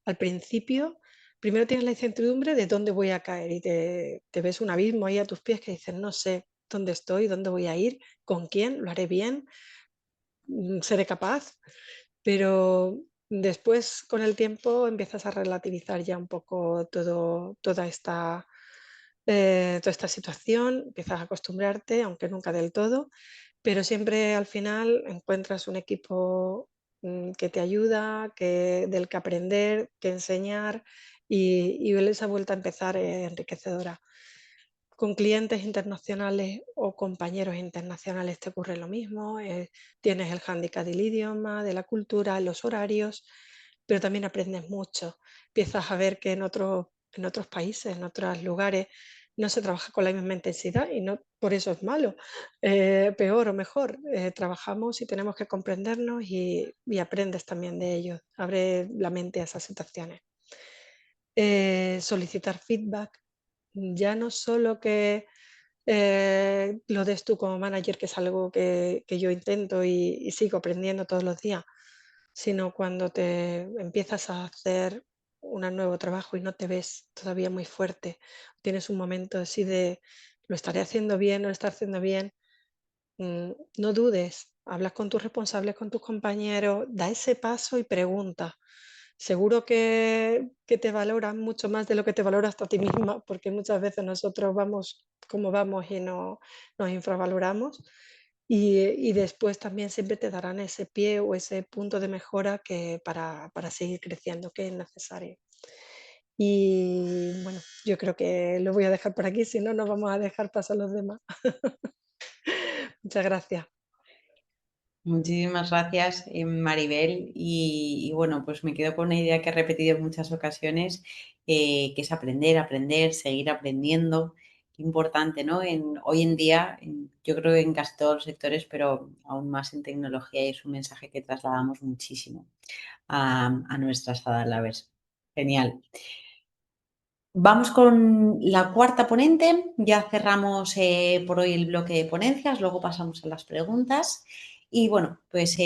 al principio, primero tienes la incertidumbre de dónde voy a caer y te ves un abismo ahí a tus pies que dices, no sé dónde estoy, dónde voy a ir, con quién, lo haré bien, seré capaz, pero después con el tiempo empiezas a relativizar ya un poco toda esta situación, empiezas a acostumbrarte, aunque nunca del todo, pero siempre al final encuentras un equipo que te ayuda, del que aprender, que enseñar y esa vuelta a empezar es enriquecedora. Con clientes internacionales o compañeros internacionales te ocurre lo mismo, tienes el hándicap del idioma, de la cultura, los horarios, pero también aprendes mucho. Empiezas a ver que en otros países, en otros lugares, no se trabaja con la misma intensidad y no por eso es malo, peor o mejor. Trabajamos y tenemos que comprendernos y aprendes también de ellos. Abre la mente a esas situaciones. Solicitar feedback, ya no solo que lo des tú como manager, que es algo que yo intento y sigo aprendiendo todos los días, sino cuando te empiezas a hacer un nuevo trabajo y no te ves todavía muy fuerte, tienes un momento así de, ¿lo estaré haciendo bien? ¿No lo estaré haciendo bien? No dudes, hablas con tus responsables, con tus compañeros, da ese paso y pregunta. Seguro que te valoran mucho más de lo que te valoras tú a ti misma, porque muchas veces nosotros vamos como vamos y no nos infravaloramos. Y después también siempre te darán ese pie o ese punto de mejora que para seguir creciendo, que es necesario. Y bueno, yo creo que lo voy a dejar por aquí, si no, nos vamos a dejar pasar los demás. Muchas gracias. Muchísimas gracias, Maribel. Y bueno, pues me quedo con una idea que he repetido en muchas ocasiones, que es aprender, aprender, seguir aprendiendo. Qué importante, ¿no? Hoy en día, yo creo que en casi todos los sectores, pero aún más en tecnología, y es un mensaje que trasladamos muchísimo a nuestras Lovers. Genial. Vamos con la cuarta ponente. Ya cerramos por hoy el bloque de ponencias, luego pasamos a las preguntas. Y bueno, pues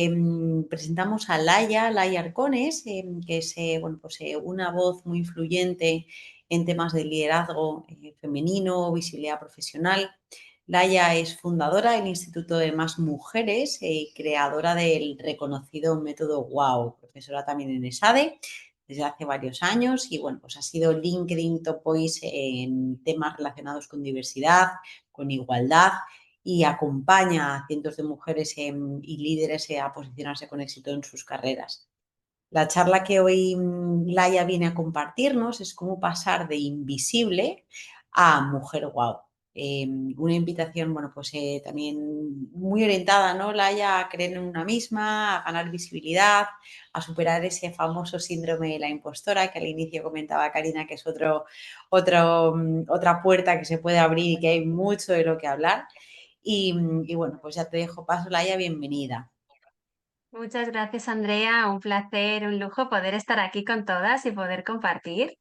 presentamos a Laia Arcones, que es bueno, pues, una voz muy influyente en temas de liderazgo femenino, visibilidad profesional. Laia es fundadora del Instituto de Más Mujeres y creadora del reconocido método WOW, profesora también en ESADE desde hace varios años y bueno, pues ha sido LinkedIn Top Voice en temas relacionados con diversidad, con igualdad y acompaña a cientos de mujeres y líderes a posicionarse con éxito en sus carreras. La charla que hoy Laia viene a compartirnos es cómo pasar de invisible a mujer wow. Una invitación, bueno, pues también muy orientada, ¿no, Laia? A creer en una misma, a ganar visibilidad, a superar ese famoso síndrome de la impostora que al inicio comentaba Karina, que es otra puerta que se puede abrir y que hay mucho de lo que hablar. Y bueno, pues ya te dejo paso, Laia, bienvenida. Muchas gracias, Andrea. Un placer, un lujo poder estar aquí con todas y poder compartir.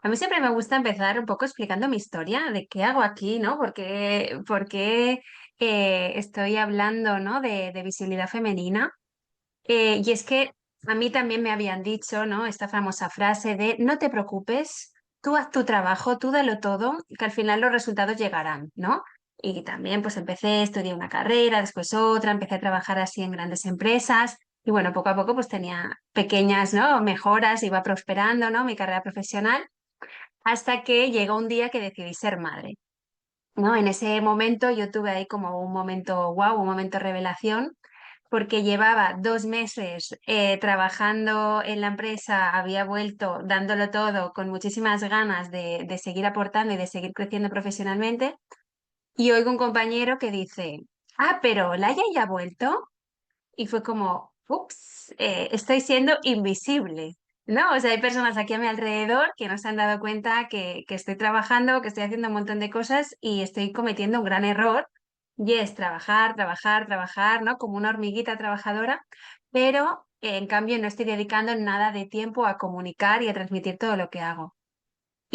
A mí siempre me gusta empezar un poco explicando mi historia, de qué hago aquí, ¿no? Por qué estoy hablando, ¿no? de visibilidad femenina. Y es que a mí también me habían dicho, ¿no? Esta famosa frase de no te preocupes, tú haz tu trabajo, tú dalo todo, que al final los resultados llegarán, ¿no? Y también pues empecé, estudié una carrera, después otra, empecé a trabajar así en grandes empresas y bueno, poco a poco pues tenía pequeñas, ¿no? Mejoras, iba prosperando, ¿no? Mi carrera profesional hasta que llegó un día que decidí ser madre, ¿no? En ese momento yo tuve ahí como un momento wow, un momento revelación, porque llevaba 2 meses trabajando en la empresa, había vuelto dándolo todo con muchísimas ganas de seguir aportando y de seguir creciendo profesionalmente, y oigo un compañero que dice, ah, pero Laia ya ha vuelto. Y fue como, ups, estoy siendo invisible, ¿no? O sea, hay personas aquí a mi alrededor que no se han dado cuenta que estoy trabajando, que estoy haciendo un montón de cosas y estoy cometiendo un gran error, y es trabajar, trabajar, trabajar, ¿no? Como una hormiguita trabajadora, pero en cambio no estoy dedicando nada de tiempo a comunicar y a transmitir todo lo que hago.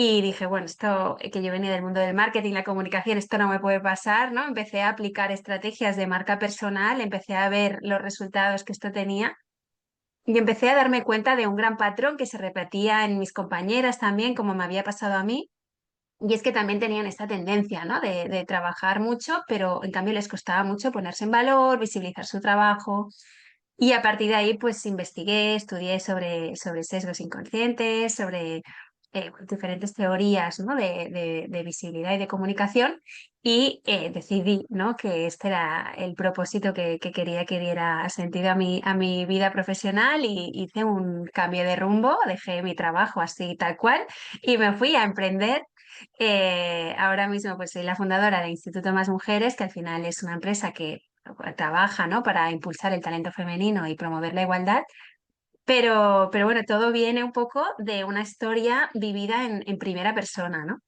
Y dije, bueno, esto que yo venía del mundo del marketing, la comunicación, esto no me puede pasar, ¿no? Empecé a aplicar estrategias de marca personal, empecé a ver los resultados que esto tenía y empecé a darme cuenta de un gran patrón que se repetía en mis compañeras también, como me había pasado a mí. Y es que también tenían esta tendencia, ¿no? De trabajar mucho, pero en cambio les costaba mucho ponerse en valor, visibilizar su trabajo. Y a partir de ahí, pues investigué, estudié sobre sesgos inconscientes, sobre diferentes teorías, ¿no? de visibilidad y de comunicación, y decidí, ¿no? que este era el propósito que quería que diera sentido a mi vida profesional, y hice un cambio de rumbo, dejé mi trabajo así tal cual y me fui a emprender. Ahora mismo pues soy la fundadora de Instituto Más Mujeres, que al final es una empresa que trabaja, ¿no? para impulsar el talento femenino y promover la igualdad, pero bueno, todo viene un poco de una historia vivida en primera persona, ¿no?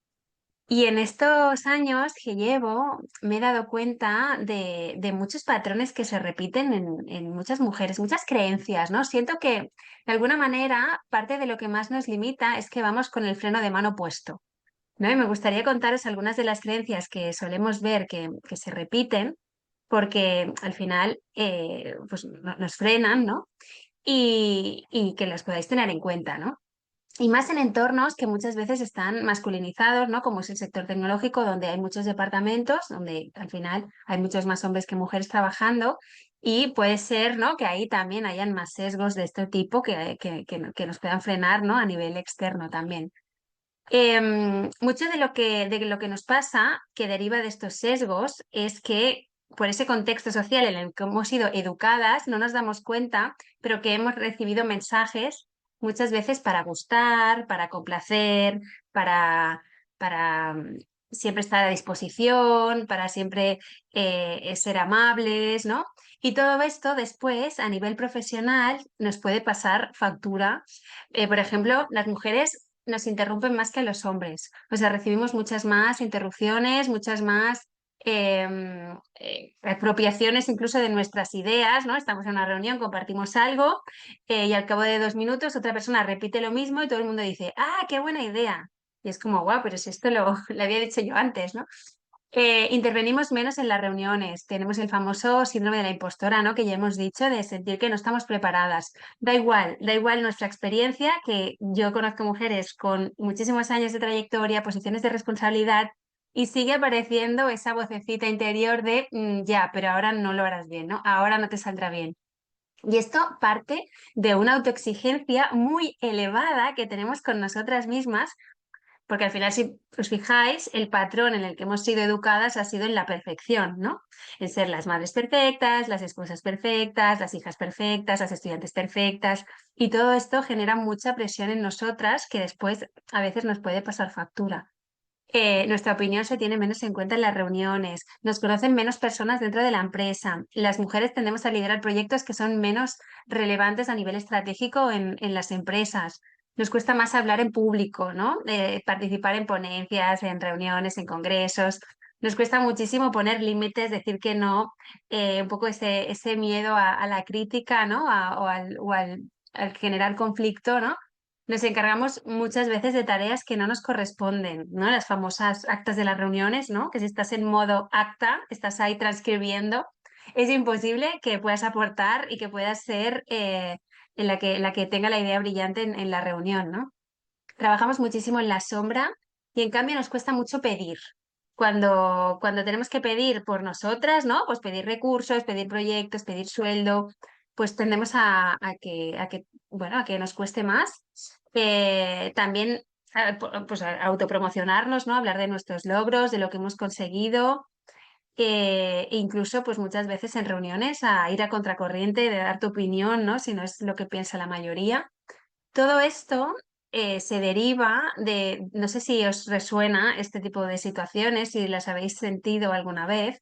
Y en estos años que llevo me he dado cuenta de muchos patrones que se repiten en muchas mujeres, muchas creencias, ¿no? Siento que de alguna manera parte de lo que más nos limita es que vamos con el freno de mano puesto, ¿no? Y me gustaría contaros algunas de las creencias que solemos ver que se repiten, porque al final pues nos frenan, ¿no? Y que las podáis tener en cuenta, ¿no? Y más en entornos que muchas veces están masculinizados, ¿no? Como es el sector tecnológico, donde hay muchos departamentos, donde al final hay muchos más hombres que mujeres trabajando, y puede ser, ¿no? Que ahí también hayan más sesgos de este tipo que nos puedan frenar, ¿no? A nivel externo también. Mucho de lo que nos pasa, que deriva de estos sesgos, es que por ese contexto social en el que hemos sido educadas, no nos damos cuenta, pero que hemos recibido mensajes muchas veces para gustar, para complacer, para siempre estar a disposición, para siempre ser amables, ¿no? Y todo esto después, a nivel profesional, nos puede pasar factura. Por ejemplo, las mujeres nos interrumpen más que los hombres. O sea, recibimos muchas más interrupciones, muchas más apropiaciones incluso de nuestras ideas, ¿no? Estamos en una reunión, compartimos algo y al cabo de 2 minutos otra persona repite lo mismo y todo el mundo dice, ¡ah, qué buena idea! Y es como, guau, pero si esto lo había dicho yo antes, ¿no? Intervenimos menos en las reuniones, tenemos el famoso síndrome de la impostora, ¿no? Que ya hemos dicho, de sentir que no estamos preparadas. Da igual nuestra experiencia, que yo conozco mujeres con muchísimos años de trayectoria, posiciones de responsabilidad, y sigue apareciendo esa vocecita interior de, ya, pero ahora no lo harás bien, ¿no? Ahora no te saldrá bien. Y esto parte de una autoexigencia muy elevada que tenemos con nosotras mismas, porque al final, si os fijáis, el patrón en el que hemos sido educadas ha sido en la perfección, ¿no? En ser las madres perfectas, las esposas perfectas, las hijas perfectas, las estudiantes perfectas. Y todo esto genera mucha presión en nosotras que después a veces nos puede pasar factura. Nuestra opinión se tiene menos en cuenta en las reuniones, nos conocen menos personas dentro de la empresa, las mujeres tendemos a liderar proyectos que son menos relevantes a nivel estratégico en las empresas, nos cuesta más hablar en público, ¿no? Participar en ponencias, en reuniones, en congresos, nos cuesta muchísimo poner límites, decir que no, un poco ese miedo a la crítica, ¿no? Al generar conflicto, ¿no? Nos encargamos muchas veces de tareas que no nos corresponden, ¿no? Las famosas actas de las reuniones, ¿no? Que si estás en modo acta, estás ahí transcribiendo, es imposible que puedas aportar y que puedas ser la que tenga la idea brillante en la reunión, ¿no? Trabajamos muchísimo en la sombra y en cambio nos cuesta mucho pedir. Cuando tenemos que pedir por nosotras, ¿no? Pues pedir recursos, pedir proyectos, pedir sueldo, pues tendemos bueno, a que nos cueste más. También pues autopromocionarnos, ¿no? Hablar de nuestros logros, de lo que hemos conseguido. E incluso, pues muchas veces en reuniones a ir a contracorriente, de dar tu opinión, ¿no? Si no es lo que piensa la mayoría. Todo esto se deriva de, no sé si os resuena este tipo de situaciones, si las habéis sentido alguna vez,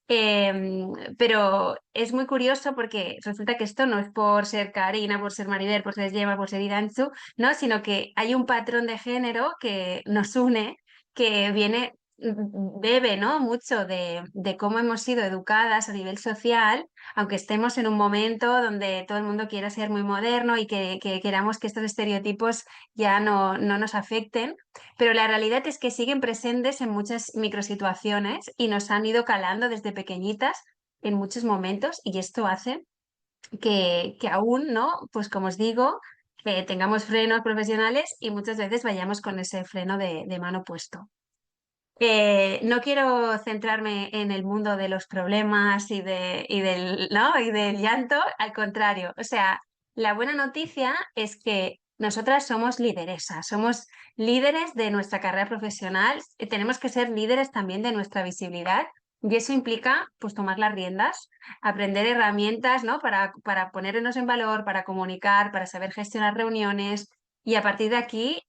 pero es muy curioso porque resulta que esto no es por ser Karina, por ser Maribel, por ser Gemma, por ser Iranzu, ¿no? Sino que hay un patrón de género que nos une, que viene, bebe, ¿no? Mucho de cómo hemos sido educadas a nivel social, aunque estemos en un momento donde todo el mundo quiera ser muy moderno y que queramos que estos estereotipos ya no nos afecten, pero la realidad es que siguen presentes en muchas microsituaciones y nos han ido calando desde pequeñitas en muchos momentos y esto hace que aún, ¿no? Pues como os digo, tengamos frenos profesionales y muchas veces vayamos con ese freno de mano puesto. No quiero centrarme en el mundo de los problemas ¿no? y del llanto, al contrario. O sea, la buena noticia es que nosotras somos lideresas, somos líderes de nuestra carrera profesional, tenemos que ser líderes también de nuestra visibilidad y eso implica pues tomar las riendas, aprender herramientas, ¿no? Para ponernos en valor, para comunicar, para saber gestionar reuniones, y a partir de aquí,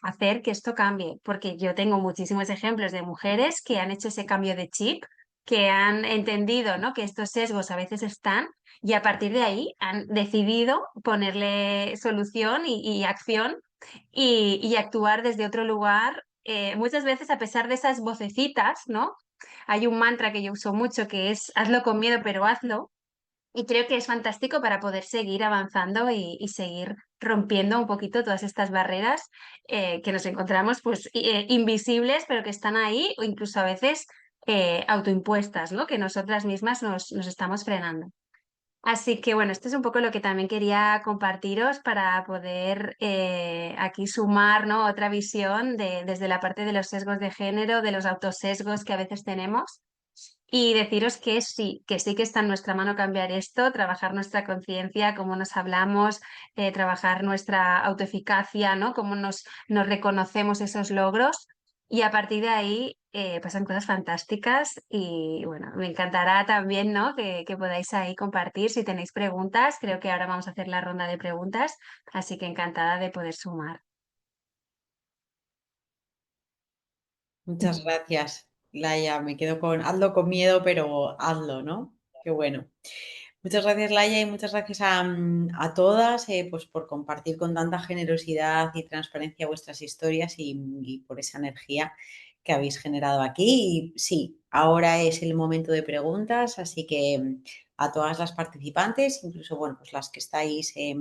hacer que esto cambie, porque yo tengo muchísimos ejemplos de mujeres que han hecho ese cambio de chip, que han entendido, ¿no? Que estos sesgos a veces están y a partir de ahí han decidido ponerle solución y acción y actuar desde otro lugar. Muchas veces, a pesar de esas vocecitas, ¿no? Hay un mantra que yo uso mucho que es hazlo con miedo, pero hazlo. Y creo que es fantástico para poder seguir avanzando y seguir rompiendo un poquito todas estas barreras que nos encontramos pues invisibles, pero que están ahí o incluso a veces autoimpuestas, ¿no? Que nosotras mismas nos estamos frenando. Así que bueno, esto es un poco lo que también quería compartiros para poder aquí sumar, ¿no? Otra visión desde la parte de los sesgos de género, de los autosesgos que a veces tenemos. Y deciros que sí que está en nuestra mano cambiar esto, trabajar nuestra conciencia, cómo nos hablamos, trabajar nuestra autoeficacia, ¿no? Cómo nos reconocemos esos logros. Y a partir de ahí pasan cosas fantásticas y bueno, me encantará también, ¿no? Que podáis ahí compartir si tenéis preguntas. Creo que ahora vamos a hacer la ronda de preguntas, así que encantada de poder sumar. Muchas gracias, Laia. Me quedo con hazlo con miedo, pero hazlo, ¿no? Qué bueno. Muchas gracias, Laia, y muchas gracias a todas pues por compartir con tanta generosidad y transparencia vuestras historias y por esa energía que habéis generado aquí. Y sí, ahora es el momento de preguntas, así que a todas las participantes, incluso bueno, pues las que estáis, que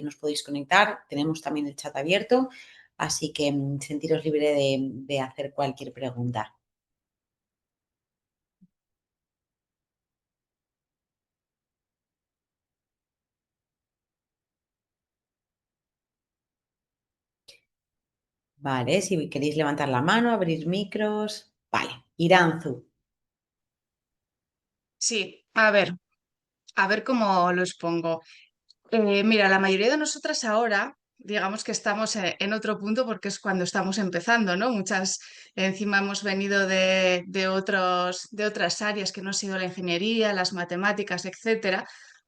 nos podéis conectar, tenemos también el chat abierto, así que sentiros libre de hacer cualquier pregunta. Vale, si queréis levantar la mano, abrir micros. Vale, Iranzu. Sí, a ver cómo lo expongo. Mira, la mayoría de nosotras ahora, digamos que estamos en otro punto porque es cuando estamos empezando, ¿no? Muchas encima hemos venido de otras áreas que no han sido la ingeniería, las matemáticas, etcétera.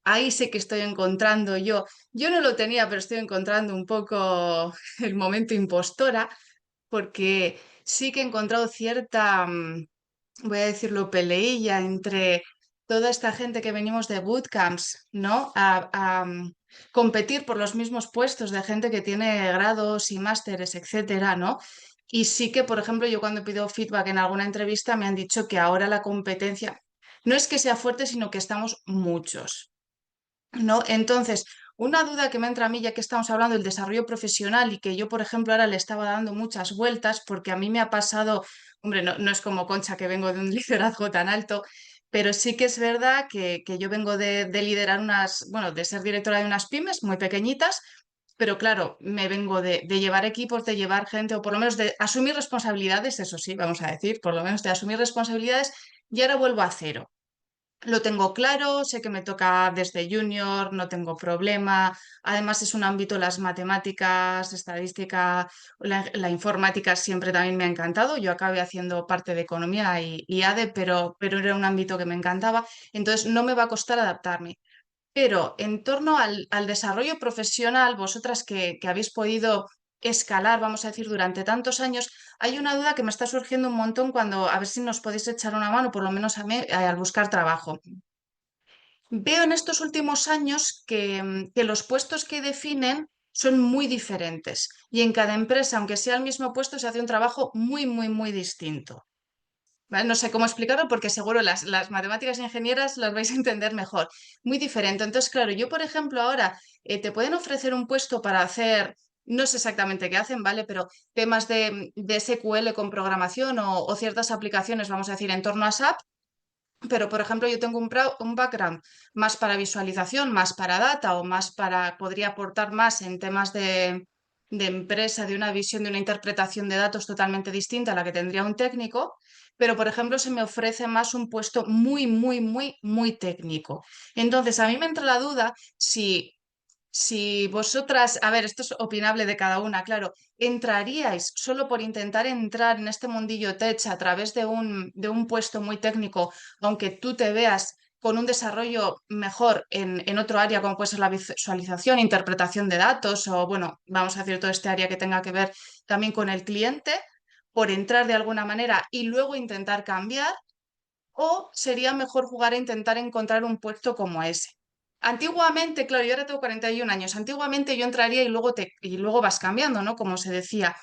Ahí sé que estoy encontrando yo no lo tenía, pero estoy encontrando un poco el momento impostora, porque sí que he encontrado cierta, voy a decirlo, peleilla entre toda esta gente que venimos de bootcamps, ¿no? Competir por los mismos puestos de gente que tiene grados y másteres, etcétera, ¿no? Y sí que, por ejemplo, yo cuando pido feedback en alguna entrevista me han dicho que ahora la competencia no es que sea fuerte, sino que estamos muchos, ¿no? Entonces, una duda que me entra a mí, ya que estamos hablando del desarrollo profesional y que yo, por ejemplo, ahora le estaba dando muchas vueltas, porque a mí me ha pasado, hombre, no es como Concha, que vengo de un liderazgo tan alto, pero sí que es verdad que yo vengo de liderar bueno, de ser directora de unas pymes muy pequeñitas, pero claro, me vengo de llevar equipos, de llevar gente, o por lo menos de asumir responsabilidades, eso sí, vamos a decir, por lo menos de asumir responsabilidades, y ahora vuelvo a cero. Lo tengo claro, sé que me toca desde junior, no tengo problema. Además es un ámbito, las matemáticas, estadística, la informática siempre también me ha encantado. Yo acabé haciendo parte de economía y ADE, pero era un ámbito que me encantaba. Entonces no me va a costar adaptarme. Pero en torno al desarrollo profesional, vosotras que habéis podido escalar, vamos a decir, durante tantos años, hay una duda que me está surgiendo un montón cuando, a ver si nos podéis echar una mano, por lo menos a mí, al buscar trabajo. Veo en estos últimos años que los puestos que definen son muy diferentes y en cada empresa, aunque sea el mismo puesto, se hace un trabajo muy, muy, muy distinto. ¿Vale? No sé cómo explicarlo porque seguro las matemáticas ingenieras las vais a entender mejor. Muy diferente. Entonces, claro, yo, por ejemplo, ahora te pueden ofrecer un puesto para hacer, no sé exactamente qué hacen, ¿vale? Pero temas de SQL con programación o ciertas aplicaciones, vamos a decir, en torno a SAP. Pero, por ejemplo, yo tengo un background más para visualización, más para data o más para, podría aportar más en temas de empresa, de una visión, de una interpretación de datos totalmente distinta a la que tendría un técnico. Pero, por ejemplo, se me ofrece más un puesto muy, muy, muy, muy técnico. Entonces, a mí me entra la duda si vosotras, a ver, esto es opinable de cada una, claro, ¿entraríais solo por intentar entrar en este mundillo tech a través de un puesto muy técnico, aunque tú te veas con un desarrollo mejor en otro área, como puede ser la visualización, interpretación de datos, o bueno, vamos a decir todo este área que tenga que ver también con el cliente, por entrar de alguna manera y luego intentar cambiar? ¿O sería mejor jugar a intentar encontrar un puesto como ese? Antiguamente, claro, yo ahora tengo 41 años, antiguamente yo entraría y luego vas cambiando, ¿no? Como se decía,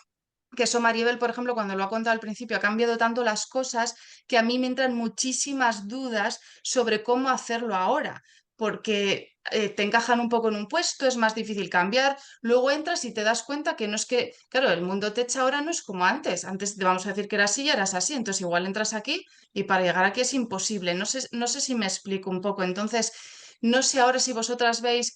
que eso Maribel, por ejemplo, cuando lo ha contado al principio, ha cambiado tanto las cosas que a mí me entran muchísimas dudas sobre cómo hacerlo ahora. porque te encajan un poco en un puesto, es más difícil cambiar. Luego entras y te das cuenta que no es que, claro, el mundo tech ahora no es como antes. Antes te vamos a decir que era así y eras así. Entonces igual entras aquí y para llegar aquí es imposible. No sé si me explico un poco. Entonces, no sé ahora si vosotras veis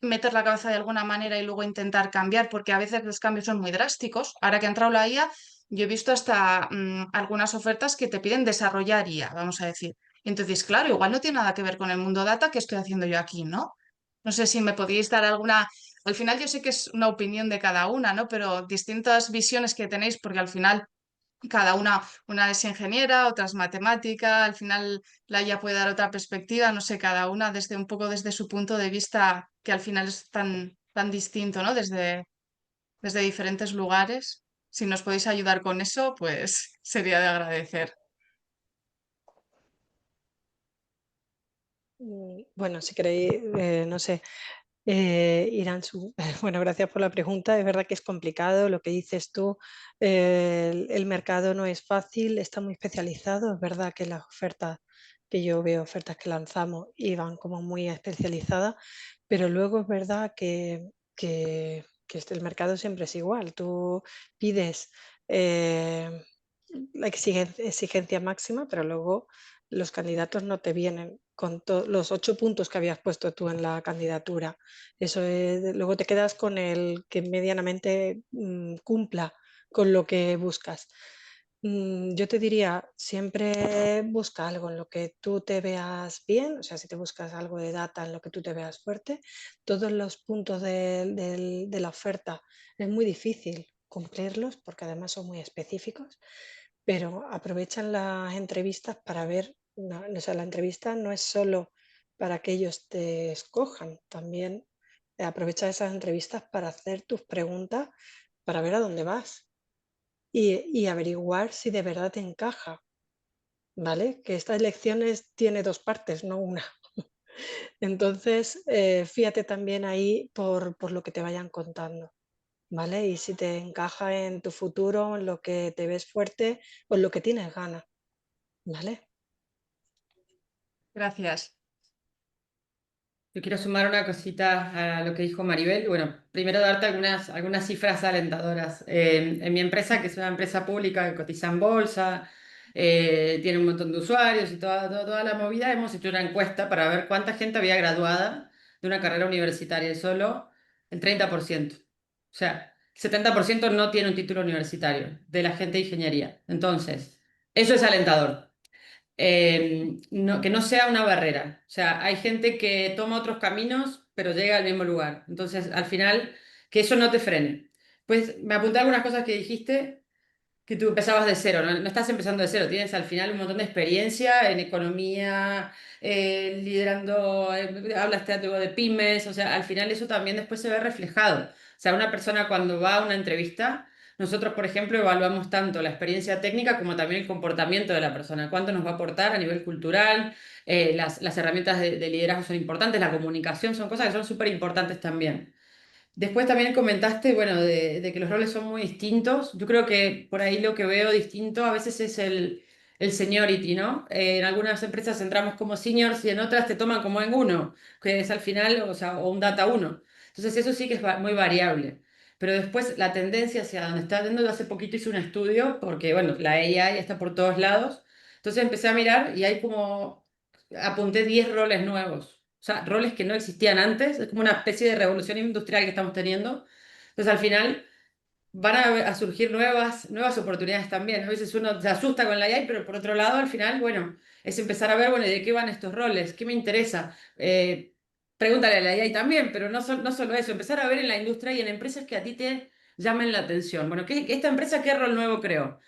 meter la cabeza de alguna manera y luego intentar cambiar, porque a veces los cambios son muy drásticos. Ahora que ha entrado la IA, yo he visto hasta algunas ofertas que te piden desarrollar IA, vamos a decir. Entonces, claro, igual no tiene nada que ver con el mundo data que estoy haciendo yo aquí, ¿no? No sé si me podíais dar alguna. Al final yo sé que es una opinión de cada una, ¿no? Pero distintas visiones que tenéis, porque al final cada una es ingeniera, otra es matemática, al final la IA puede dar otra perspectiva, no sé, cada una desde un poco desde su punto de vista, que al final es tan distinto, ¿no? Desde diferentes lugares. Si nos podéis ayudar con eso, pues sería de agradecer. Bueno, si queréis, no sé, Irán, bueno, gracias por la pregunta. Es verdad que es complicado lo que dices tú. El mercado no es fácil, está muy especializado. Es verdad que las ofertas que yo veo, ofertas que lanzamos, iban como muy especializadas, pero luego es verdad que el mercado siempre es igual. Tú pides la exigencia máxima, pero luego los candidatos no te vienen con los 8 puntos que habías puesto tú en la candidatura. Eso luego te quedas con el que medianamente cumpla con lo que buscas. Yo te diría, siempre busca algo en lo que tú te veas bien, o sea, si te buscas algo de data en lo que tú te veas fuerte, todos los puntos de la oferta es muy difícil cumplirlos porque además son muy específicos, pero aprovechan las entrevistas para ver, o sea, la entrevista no es solo para que ellos te escojan, también aprovecha esas entrevistas para hacer tus preguntas, para ver a dónde vas y averiguar si de verdad te encaja, ¿vale? Que esta elección tiene dos partes, no una. Entonces, fíjate también ahí por lo que te vayan contando, ¿vale? Y si te encaja en tu futuro, en lo que te ves fuerte o en lo que tienes ganas, ¿vale? Gracias. Yo quiero sumar una cosita a lo que dijo Maribel. Bueno, primero darte algunas cifras alentadoras. En mi empresa, que es una empresa pública que cotiza en bolsa, tiene un montón de usuarios y toda la movida, hemos hecho una encuesta para ver cuánta gente había graduada de una carrera universitaria y solo el 30%. O sea, el 70% no tiene un título universitario de la gente de ingeniería. Entonces, eso es alentador, que no sea una barrera. O sea, hay gente que toma otros caminos, pero llega al mismo lugar. Entonces, al final, que eso no te frene. Pues me apunté a algunas cosas que dijiste, que tú empezabas de cero, no estás empezando de cero, tienes al final un montón de experiencia en economía, liderando, hablaste algo de pymes, o sea, al final eso también después se ve reflejado. O sea, una persona cuando va a una entrevista, nosotros, por ejemplo, evaluamos tanto la experiencia técnica como también el comportamiento de la persona, cuánto nos va a aportar a nivel cultural, las herramientas de liderazgo son importantes, la comunicación son cosas que son súper importantes también. Después también comentaste, bueno, de que los roles son muy distintos. Yo creo que por ahí lo que veo distinto a veces es el seniority, ¿no? En algunas empresas entramos como seniors y en otras te toman como en uno, que es al final, o sea, o un data uno. Entonces eso sí que es muy variable. Pero después la tendencia hacia donde está yendo, yo hace poquito hice un estudio, porque bueno, la AI está por todos lados. Entonces empecé a mirar y hay como, apunté 10 roles nuevos. O sea, roles que no existían antes, es como una especie de revolución industrial que estamos teniendo. Entonces, al final van a surgir nuevas oportunidades también. A veces uno se asusta con la AI, pero por otro lado, al final, bueno, es empezar a ver, bueno, ¿de qué van estos roles? ¿Qué me interesa? Pregúntale a la AI también, pero no solo eso, empezar a ver en la industria y en empresas que a ti te llamen la atención. Bueno, ¿esta empresa qué rol nuevo creó?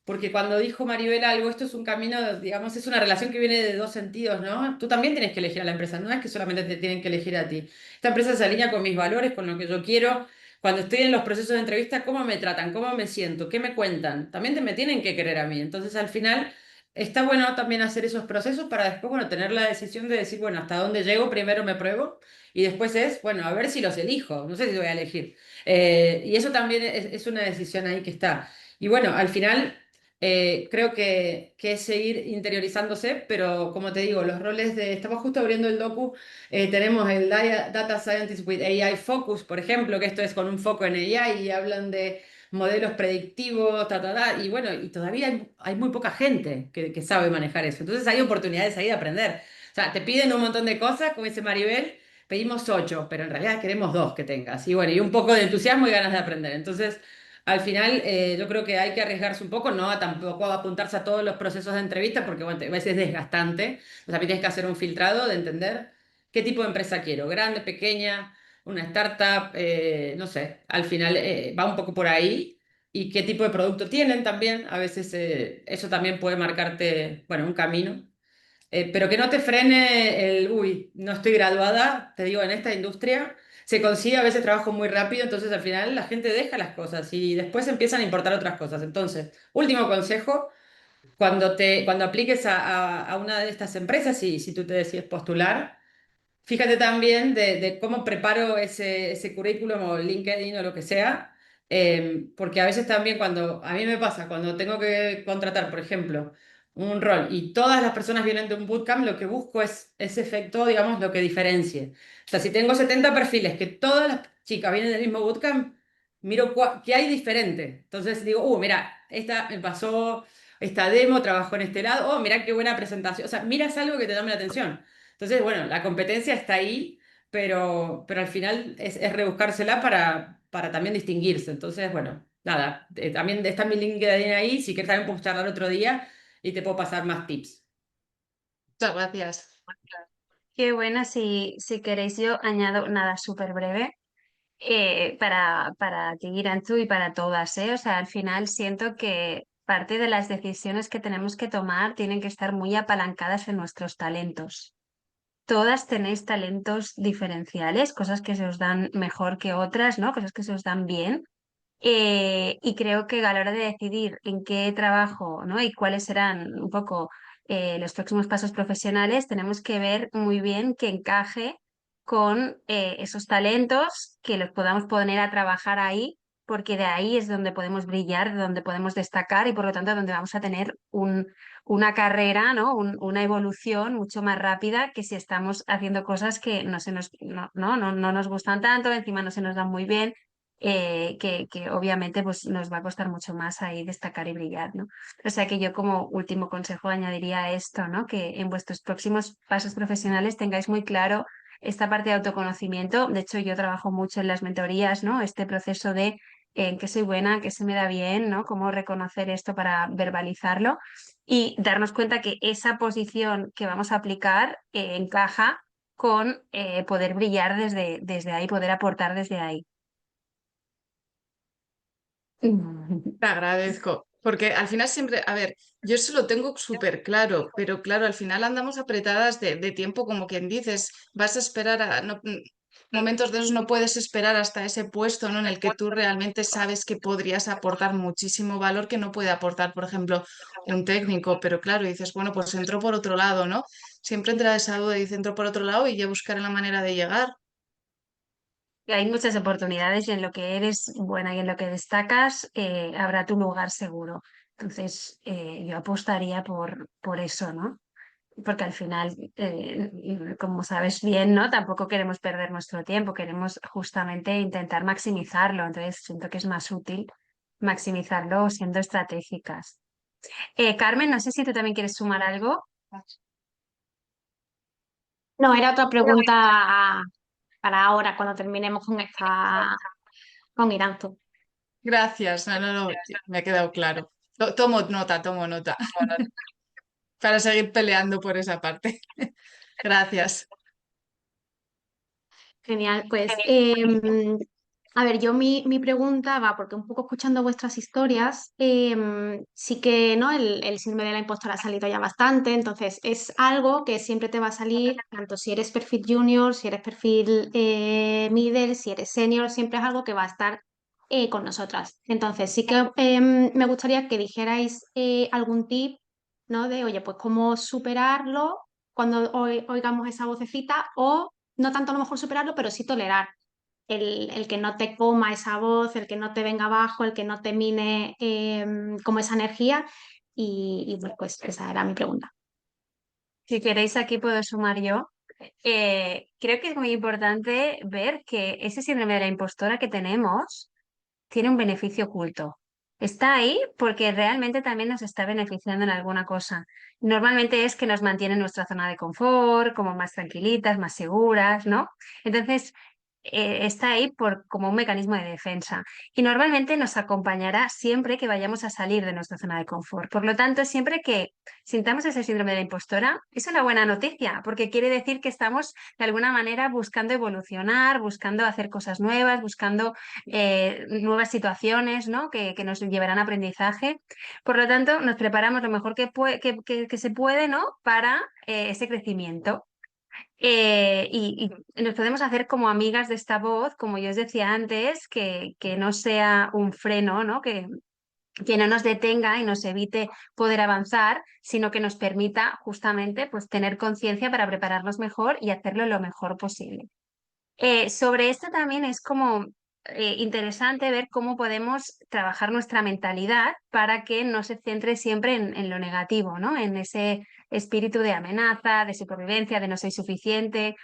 Porque cuando dijo Maribel algo, esto es un camino, digamos, es una relación que viene de dos sentidos, ¿no? Tú también tienes que elegir a la empresa, no es que solamente te tienen que elegir a ti. Esta empresa se alinea con mis valores, con lo que yo quiero. Cuando estoy en los procesos de entrevista, ¿cómo me tratan? ¿Cómo me siento? ¿Qué me cuentan? También me tienen que querer a mí. Entonces, al final, está bueno también hacer esos procesos para después, bueno, tener la decisión de decir, bueno, hasta dónde llego, primero me pruebo y después es, bueno, a ver si los elijo. No sé si voy a elegir. Y eso también es una decisión ahí que está. Y bueno, al final Creo que es seguir interiorizándose, pero como te digo, los roles estamos justo abriendo el docu, tenemos el Data Scientist with AI Focus, por ejemplo, que esto es con un foco en AI y hablan de modelos predictivos, y bueno, y todavía hay muy poca gente que sabe manejar eso. Entonces hay oportunidades ahí de aprender. O sea, te piden un montón de cosas, como dice Maribel, pedimos 8, pero en realidad queremos 2 que tengas. Y bueno, y un poco de entusiasmo y ganas de aprender. Entonces... Al final, yo creo que hay que arriesgarse un poco, no tampoco apuntarse a todos los procesos de entrevista, porque bueno, a veces es desgastante. O sea, tienes que hacer un filtrado de entender qué tipo de empresa quiero, grande, pequeña, una startup, no sé. Al final va un poco por ahí. Y qué tipo de producto tienen también. A veces eso también puede marcarte, bueno, un camino. Pero que no te frene uy, no estoy graduada, te digo, en esta industria se consigue a veces trabajo muy rápido, entonces al final la gente deja las cosas y después empiezan a importar otras cosas. Entonces, último consejo, cuando apliques a una de estas empresas, si tú te decides postular, fíjate también de cómo preparo ese currículum o LinkedIn o lo que sea, porque a veces también a mí me pasa, cuando tengo que contratar, por ejemplo, un rol y todas las personas vienen de un bootcamp, lo que busco es ese efecto, digamos, lo que diferencie. O sea, si tengo 70 perfiles que todas las chicas vienen del mismo bootcamp, miro qué hay diferente. Entonces digo, mira, esta me pasó esta demo, trabajó en este lado, mira qué buena presentación. O sea, miras algo que te llame la atención. Entonces, bueno, la competencia está ahí, pero al final es rebuscársela para también distinguirse. Entonces, bueno, nada, también está mi LinkedIn ahí, si quieres también podemos charlar otro día y te puedo pasar más tips. Muchas gracias. Qué buena, si queréis yo añado nada súper breve para ti, Iranzu, y para todas, ¿eh? O sea, al final siento que parte de las decisiones que tenemos que tomar tienen que estar muy apalancadas en nuestros talentos. Todas tenéis talentos diferenciales, cosas que se os dan mejor que otras, ¿no? Cosas que se os dan bien. Y creo que a la hora de decidir en qué trabajo, ¿no? Y cuáles serán un poco los próximos pasos profesionales, tenemos que ver muy bien que encaje con esos talentos, que los podamos poner a trabajar ahí, porque de ahí es donde podemos brillar, de donde podemos destacar y por lo tanto donde vamos a tener una carrera, ¿no? Una evolución mucho más rápida que si estamos haciendo cosas que no nos gustan tanto, encima no se nos dan muy bien, que obviamente pues, nos va a costar mucho más ahí destacar y brillar, ¿no? O sea que yo como último consejo añadiría esto, ¿no? Que en vuestros próximos pasos profesionales tengáis muy claro esta parte de autoconocimiento. De hecho, yo trabajo mucho en las mentorías, ¿no? Este proceso de en qué soy buena, qué se me da bien, ¿no? Cómo reconocer esto para verbalizarlo y darnos cuenta que esa posición que vamos a aplicar encaja con poder brillar desde ahí, poder aportar desde ahí. Te agradezco, porque al final siempre, a ver, yo eso lo tengo súper claro, pero claro, al final andamos apretadas de tiempo, como quien dices, vas a esperar momentos de esos no puedes esperar hasta ese puesto, ¿no? En el que tú realmente sabes que podrías aportar muchísimo valor que no puede aportar, por ejemplo, un técnico, pero claro, dices, bueno, pues entro por otro lado, ¿no? Siempre entra esa duda y dice, entro por otro lado y ya buscaré la manera de llegar. Hay muchas oportunidades y en lo que eres buena y en lo que destacas habrá tu lugar seguro. Entonces, yo apostaría por eso, ¿no? Porque al final, como sabes bien, ¿no? Tampoco queremos perder nuestro tiempo, queremos justamente intentar maximizarlo. Entonces, siento que es más útil maximizarlo siendo estratégicas. Carmen, no sé si tú también quieres sumar algo. No, era otra pregunta para ahora, cuando terminemos con esta, con Iranzo. Gracias, no, me ha quedado claro. Tomo nota. Para seguir peleando por esa parte. Gracias. Genial, pues a ver, yo mi pregunta va, porque un poco escuchando vuestras historias, sí que ¿no? El síndrome de la impostora ha salido ya bastante, entonces es algo que siempre te va a salir, tanto si eres perfil junior, si eres perfil middle, si eres senior, siempre es algo que va a estar con nosotras. Entonces sí que me gustaría que dijerais algún tip, ¿no? De, oye, pues cómo superarlo cuando oigamos esa vocecita o no tanto a lo mejor superarlo, pero sí tolerar. el que no te coma esa voz, el que no te venga abajo, el que no te mine como esa energía. Y bueno, pues esa era mi pregunta. Si queréis, aquí puedo sumar yo. Creo que es muy importante ver que ese síndrome de la impostora que tenemos tiene un beneficio oculto. Está ahí porque realmente también nos está beneficiando en alguna cosa. Normalmente es que nos mantiene en nuestra zona de confort, como más tranquilitas, más seguras, ¿no? Entonces, está ahí como un mecanismo de defensa y normalmente nos acompañará siempre que vayamos a salir de nuestra zona de confort. Por lo tanto, siempre que sintamos ese síndrome de la impostora, es una buena noticia porque quiere decir que estamos de alguna manera buscando evolucionar, buscando hacer cosas nuevas, buscando nuevas situaciones, ¿no? que nos llevarán a aprendizaje. Por lo tanto, nos preparamos lo mejor que se puede, ¿no? para ese crecimiento. Y nos podemos hacer como amigas de esta voz, como yo os decía antes, que no sea un freno, ¿no? Que no nos detenga y nos evite poder avanzar, sino que nos permita justamente pues, tener conciencia para prepararnos mejor y hacerlo lo mejor posible. Sobre esto también es como interesante ver cómo podemos trabajar nuestra mentalidad para que no se centre siempre en lo negativo, ¿no? En ese espíritu de amenaza, de supervivencia, de no soy suficiente.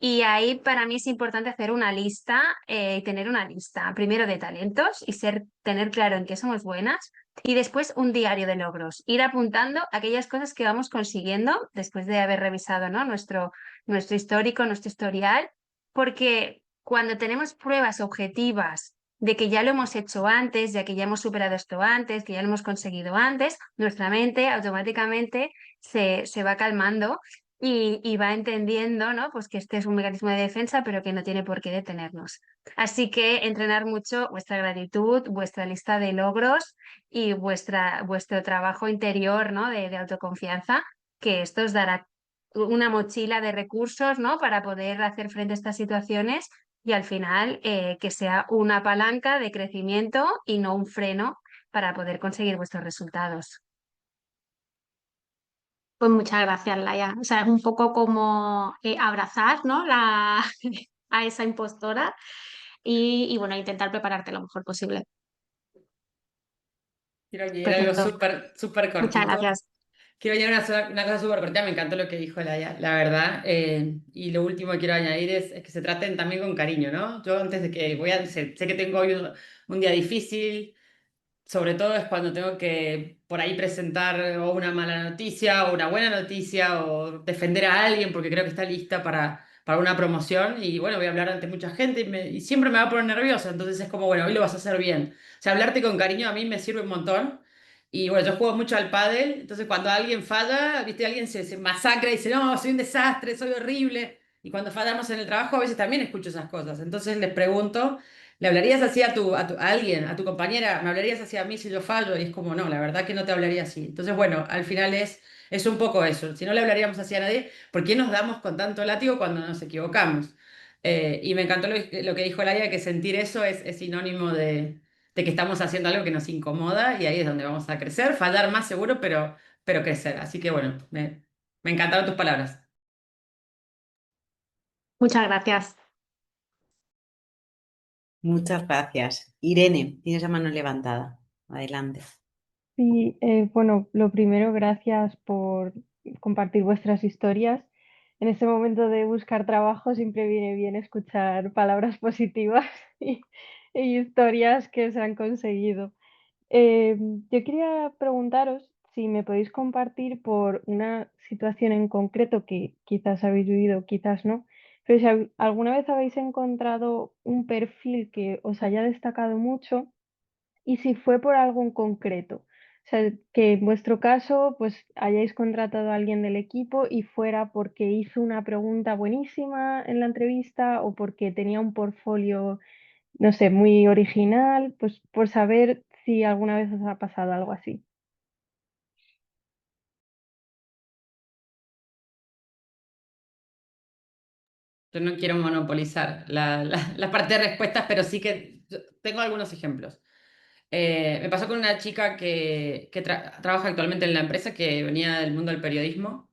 Y ahí para mí es importante hacer una lista y tener una lista, primero de talentos y tener claro en qué somos buenas y después un diario de logros, ir apuntando aquellas cosas que vamos consiguiendo después de haber revisado, ¿no? nuestro histórico, nuestro historial, porque cuando tenemos pruebas objetivas de que ya lo hemos hecho antes, ya que ya hemos superado esto antes, que ya lo hemos conseguido antes, nuestra mente automáticamente se va calmando y va entendiendo, ¿no? Pues que este es un mecanismo de defensa, pero que no tiene por qué detenernos. Así que entrenar mucho vuestra gratitud, vuestra lista de logros y vuestro trabajo interior, ¿no? de autoconfianza, que esto os dará una mochila de recursos, ¿no? para poder hacer frente a estas situaciones y al final que sea una palanca de crecimiento y no un freno para poder conseguir vuestros resultados. Pues muchas gracias, Laia. O sea, es un poco como abrazar, ¿no? a esa impostora y bueno, intentar prepararte lo mejor posible. Quiero añadir algo Perfecto. súper Muchas cortito. gracias. Quiero añadir una cosa súper cortita, me encantó lo que dijo la verdad. Y lo último que quiero añadir es que se traten también con cariño, ¿no? Yo antes de que sé que tengo hoy un día difícil, sobre todo es cuando tengo que por ahí presentar o una mala noticia o una buena noticia o defender a alguien porque creo que está lista para una promoción y bueno, voy a hablar ante mucha gente y siempre me va a poner nerviosa, entonces es como, bueno, hoy lo vas a hacer bien. O sea, hablarte con cariño a mí me sirve un montón. Y bueno, yo juego mucho al pádel, entonces cuando alguien falla, viste, alguien se masacra y dice, no, soy un desastre, soy horrible. Y cuando fallamos en el trabajo, a veces también escucho esas cosas. Entonces les pregunto, ¿le hablarías así a alguien, a tu compañera? ¿Me hablarías así a mí si yo fallo? Y es como, no, la verdad que no te hablaría así. Entonces, bueno, al final es un poco eso. Si no le hablaríamos así a nadie, ¿por qué nos damos con tanto látigo cuando nos equivocamos? Y me encantó lo que dijo Laia, que sentir eso es sinónimo de que estamos haciendo algo que nos incomoda y ahí es donde vamos a crecer, fallar más seguro, pero crecer. Así que bueno, me encantaron tus palabras. Muchas gracias. Muchas gracias. Irene, tienes la mano levantada. Adelante. Sí, bueno, lo primero, gracias por compartir vuestras historias. En este momento de buscar trabajo siempre viene bien escuchar palabras positivas y historias que se han conseguido. Yo quería preguntaros si me podéis compartir por una situación en concreto que quizás habéis vivido, quizás no, pero si alguna vez habéis encontrado un perfil que os haya destacado mucho y si fue por algo en concreto. O sea, que en vuestro caso, pues hayáis contratado a alguien del equipo y fuera porque hizo una pregunta buenísima en la entrevista o porque tenía un portfolio, no sé, muy original, pues por saber si alguna vez os ha pasado algo así. Yo no quiero monopolizar la parte de respuestas, pero sí que tengo algunos ejemplos. Me pasó con una chica que trabaja actualmente en la empresa que venía del mundo del periodismo.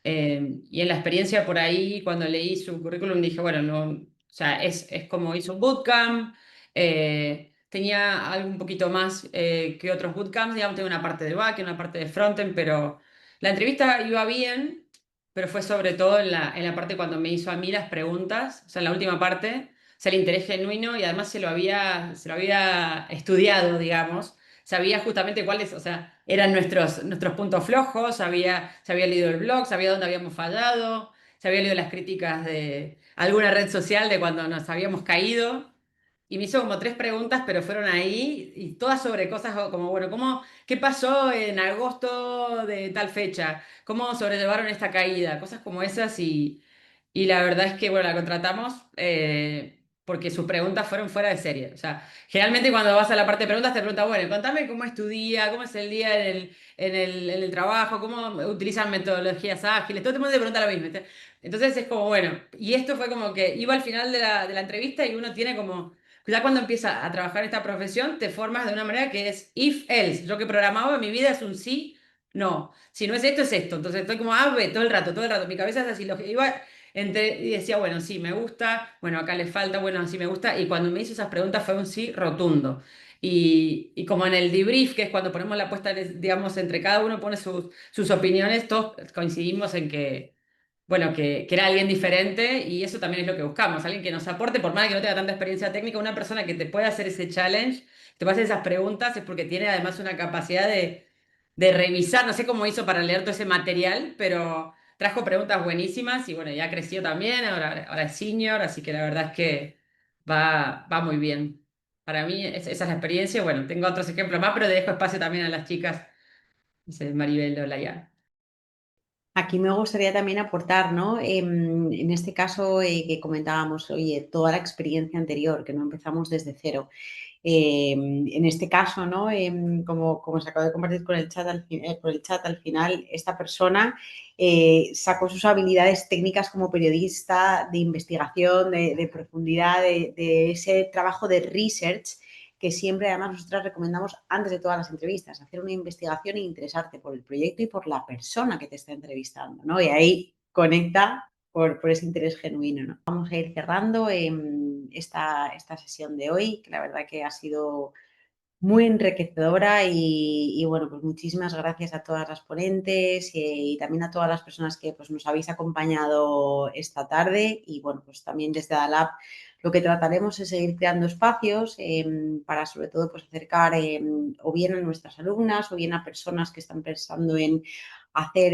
Y en la experiencia por ahí, cuando leí su currículum, dije, bueno, no, O sea, es como hizo un bootcamp, tenía algo un poquito más que otros bootcamps, digamos, tenía una parte de back, una parte de frontend, pero la entrevista iba bien, pero fue sobre todo en la parte cuando me hizo a mí las preguntas, o sea, en la última parte, o sea, el interés genuino y además se lo había estudiado, digamos, sabía justamente cuáles, o sea, eran nuestros puntos flojos, se había leído el blog, sabía dónde habíamos fallado, se había leído las críticas de alguna red social de cuando nos habíamos caído. Y me hizo como 3 preguntas, pero fueron ahí y todas sobre cosas como, bueno, qué pasó en agosto de tal fecha? ¿Cómo sobrellevaron esta caída? Cosas como esas y la verdad es que, bueno, la contratamos porque sus preguntas fueron fuera de serie. O sea, generalmente cuando vas a la parte de preguntas te pregunta, bueno, contame cómo es tu día, cómo es el día en el trabajo, cómo utilizan metodologías ágiles, todo el mundo te pregunta lo mismo. Entonces es como, bueno, y esto fue como que iba al final de la entrevista y uno tiene como, ya cuando empieza a trabajar esta profesión, te formas de una manera que es if else. Yo que programaba, mi vida es un sí, no. Si no es esto, es esto. Entonces estoy como A, B, todo el rato, todo el rato. Mi cabeza es así, lo que iba y decía, bueno, sí, me gusta, bueno, acá le falta, bueno, sí me gusta. Y cuando me hizo esas preguntas fue un sí rotundo. Y como en el debrief, que es cuando ponemos la puesta, digamos, entre cada uno pone sus opiniones, todos coincidimos en que bueno, que era alguien diferente y eso también es lo que buscamos, alguien que nos aporte, por más que no tenga tanta experiencia técnica, una persona que te pueda hacer ese challenge, te pueda hacer esas preguntas, es porque tiene además una capacidad de revisar, no sé cómo hizo para leer todo ese material, pero trajo preguntas buenísimas y bueno, ya creció también, ahora es senior, así que la verdad es que va muy bien. Para mí esa es la experiencia, bueno, tengo otros ejemplos más, pero dejo espacio también a las chicas, dice Maribel o Laia. Aquí me gustaría también aportar, ¿no? En este caso que comentábamos, oye, toda la experiencia anterior, que no empezamos desde cero. En este caso, ¿no? Como se acaba de compartir con el chat por el chat, al final esta persona sacó sus habilidades técnicas como periodista, de investigación, de profundidad, de ese trabajo de research que siempre además nosotras recomendamos antes de todas las entrevistas, hacer una investigación e interesarte por el proyecto y por la persona que te está entrevistando, ¿no? Y ahí conecta por ese interés genuino, ¿no? Vamos a ir cerrando esta sesión de hoy, que la verdad que ha sido muy enriquecedora y bueno, pues muchísimas gracias a todas las ponentes y también a todas las personas que pues, nos habéis acompañado esta tarde y bueno, pues también desde ADALAB lo que trataremos es seguir creando espacios para sobre todo pues acercar o bien a nuestras alumnas o bien a personas que están pensando en hacer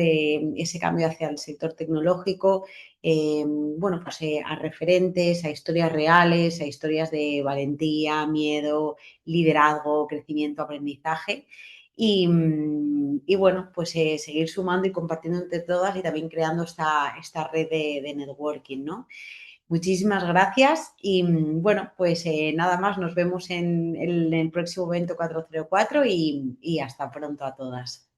ese cambio hacia el sector tecnológico, bueno, pues a referentes, a historias reales, a historias de valentía, miedo, liderazgo, crecimiento, aprendizaje. Y bueno, pues seguir sumando y compartiendo entre todas y también creando esta red de networking, ¿no? Muchísimas gracias y bueno, pues nada más, nos vemos en el próximo evento 404 y hasta pronto a todas.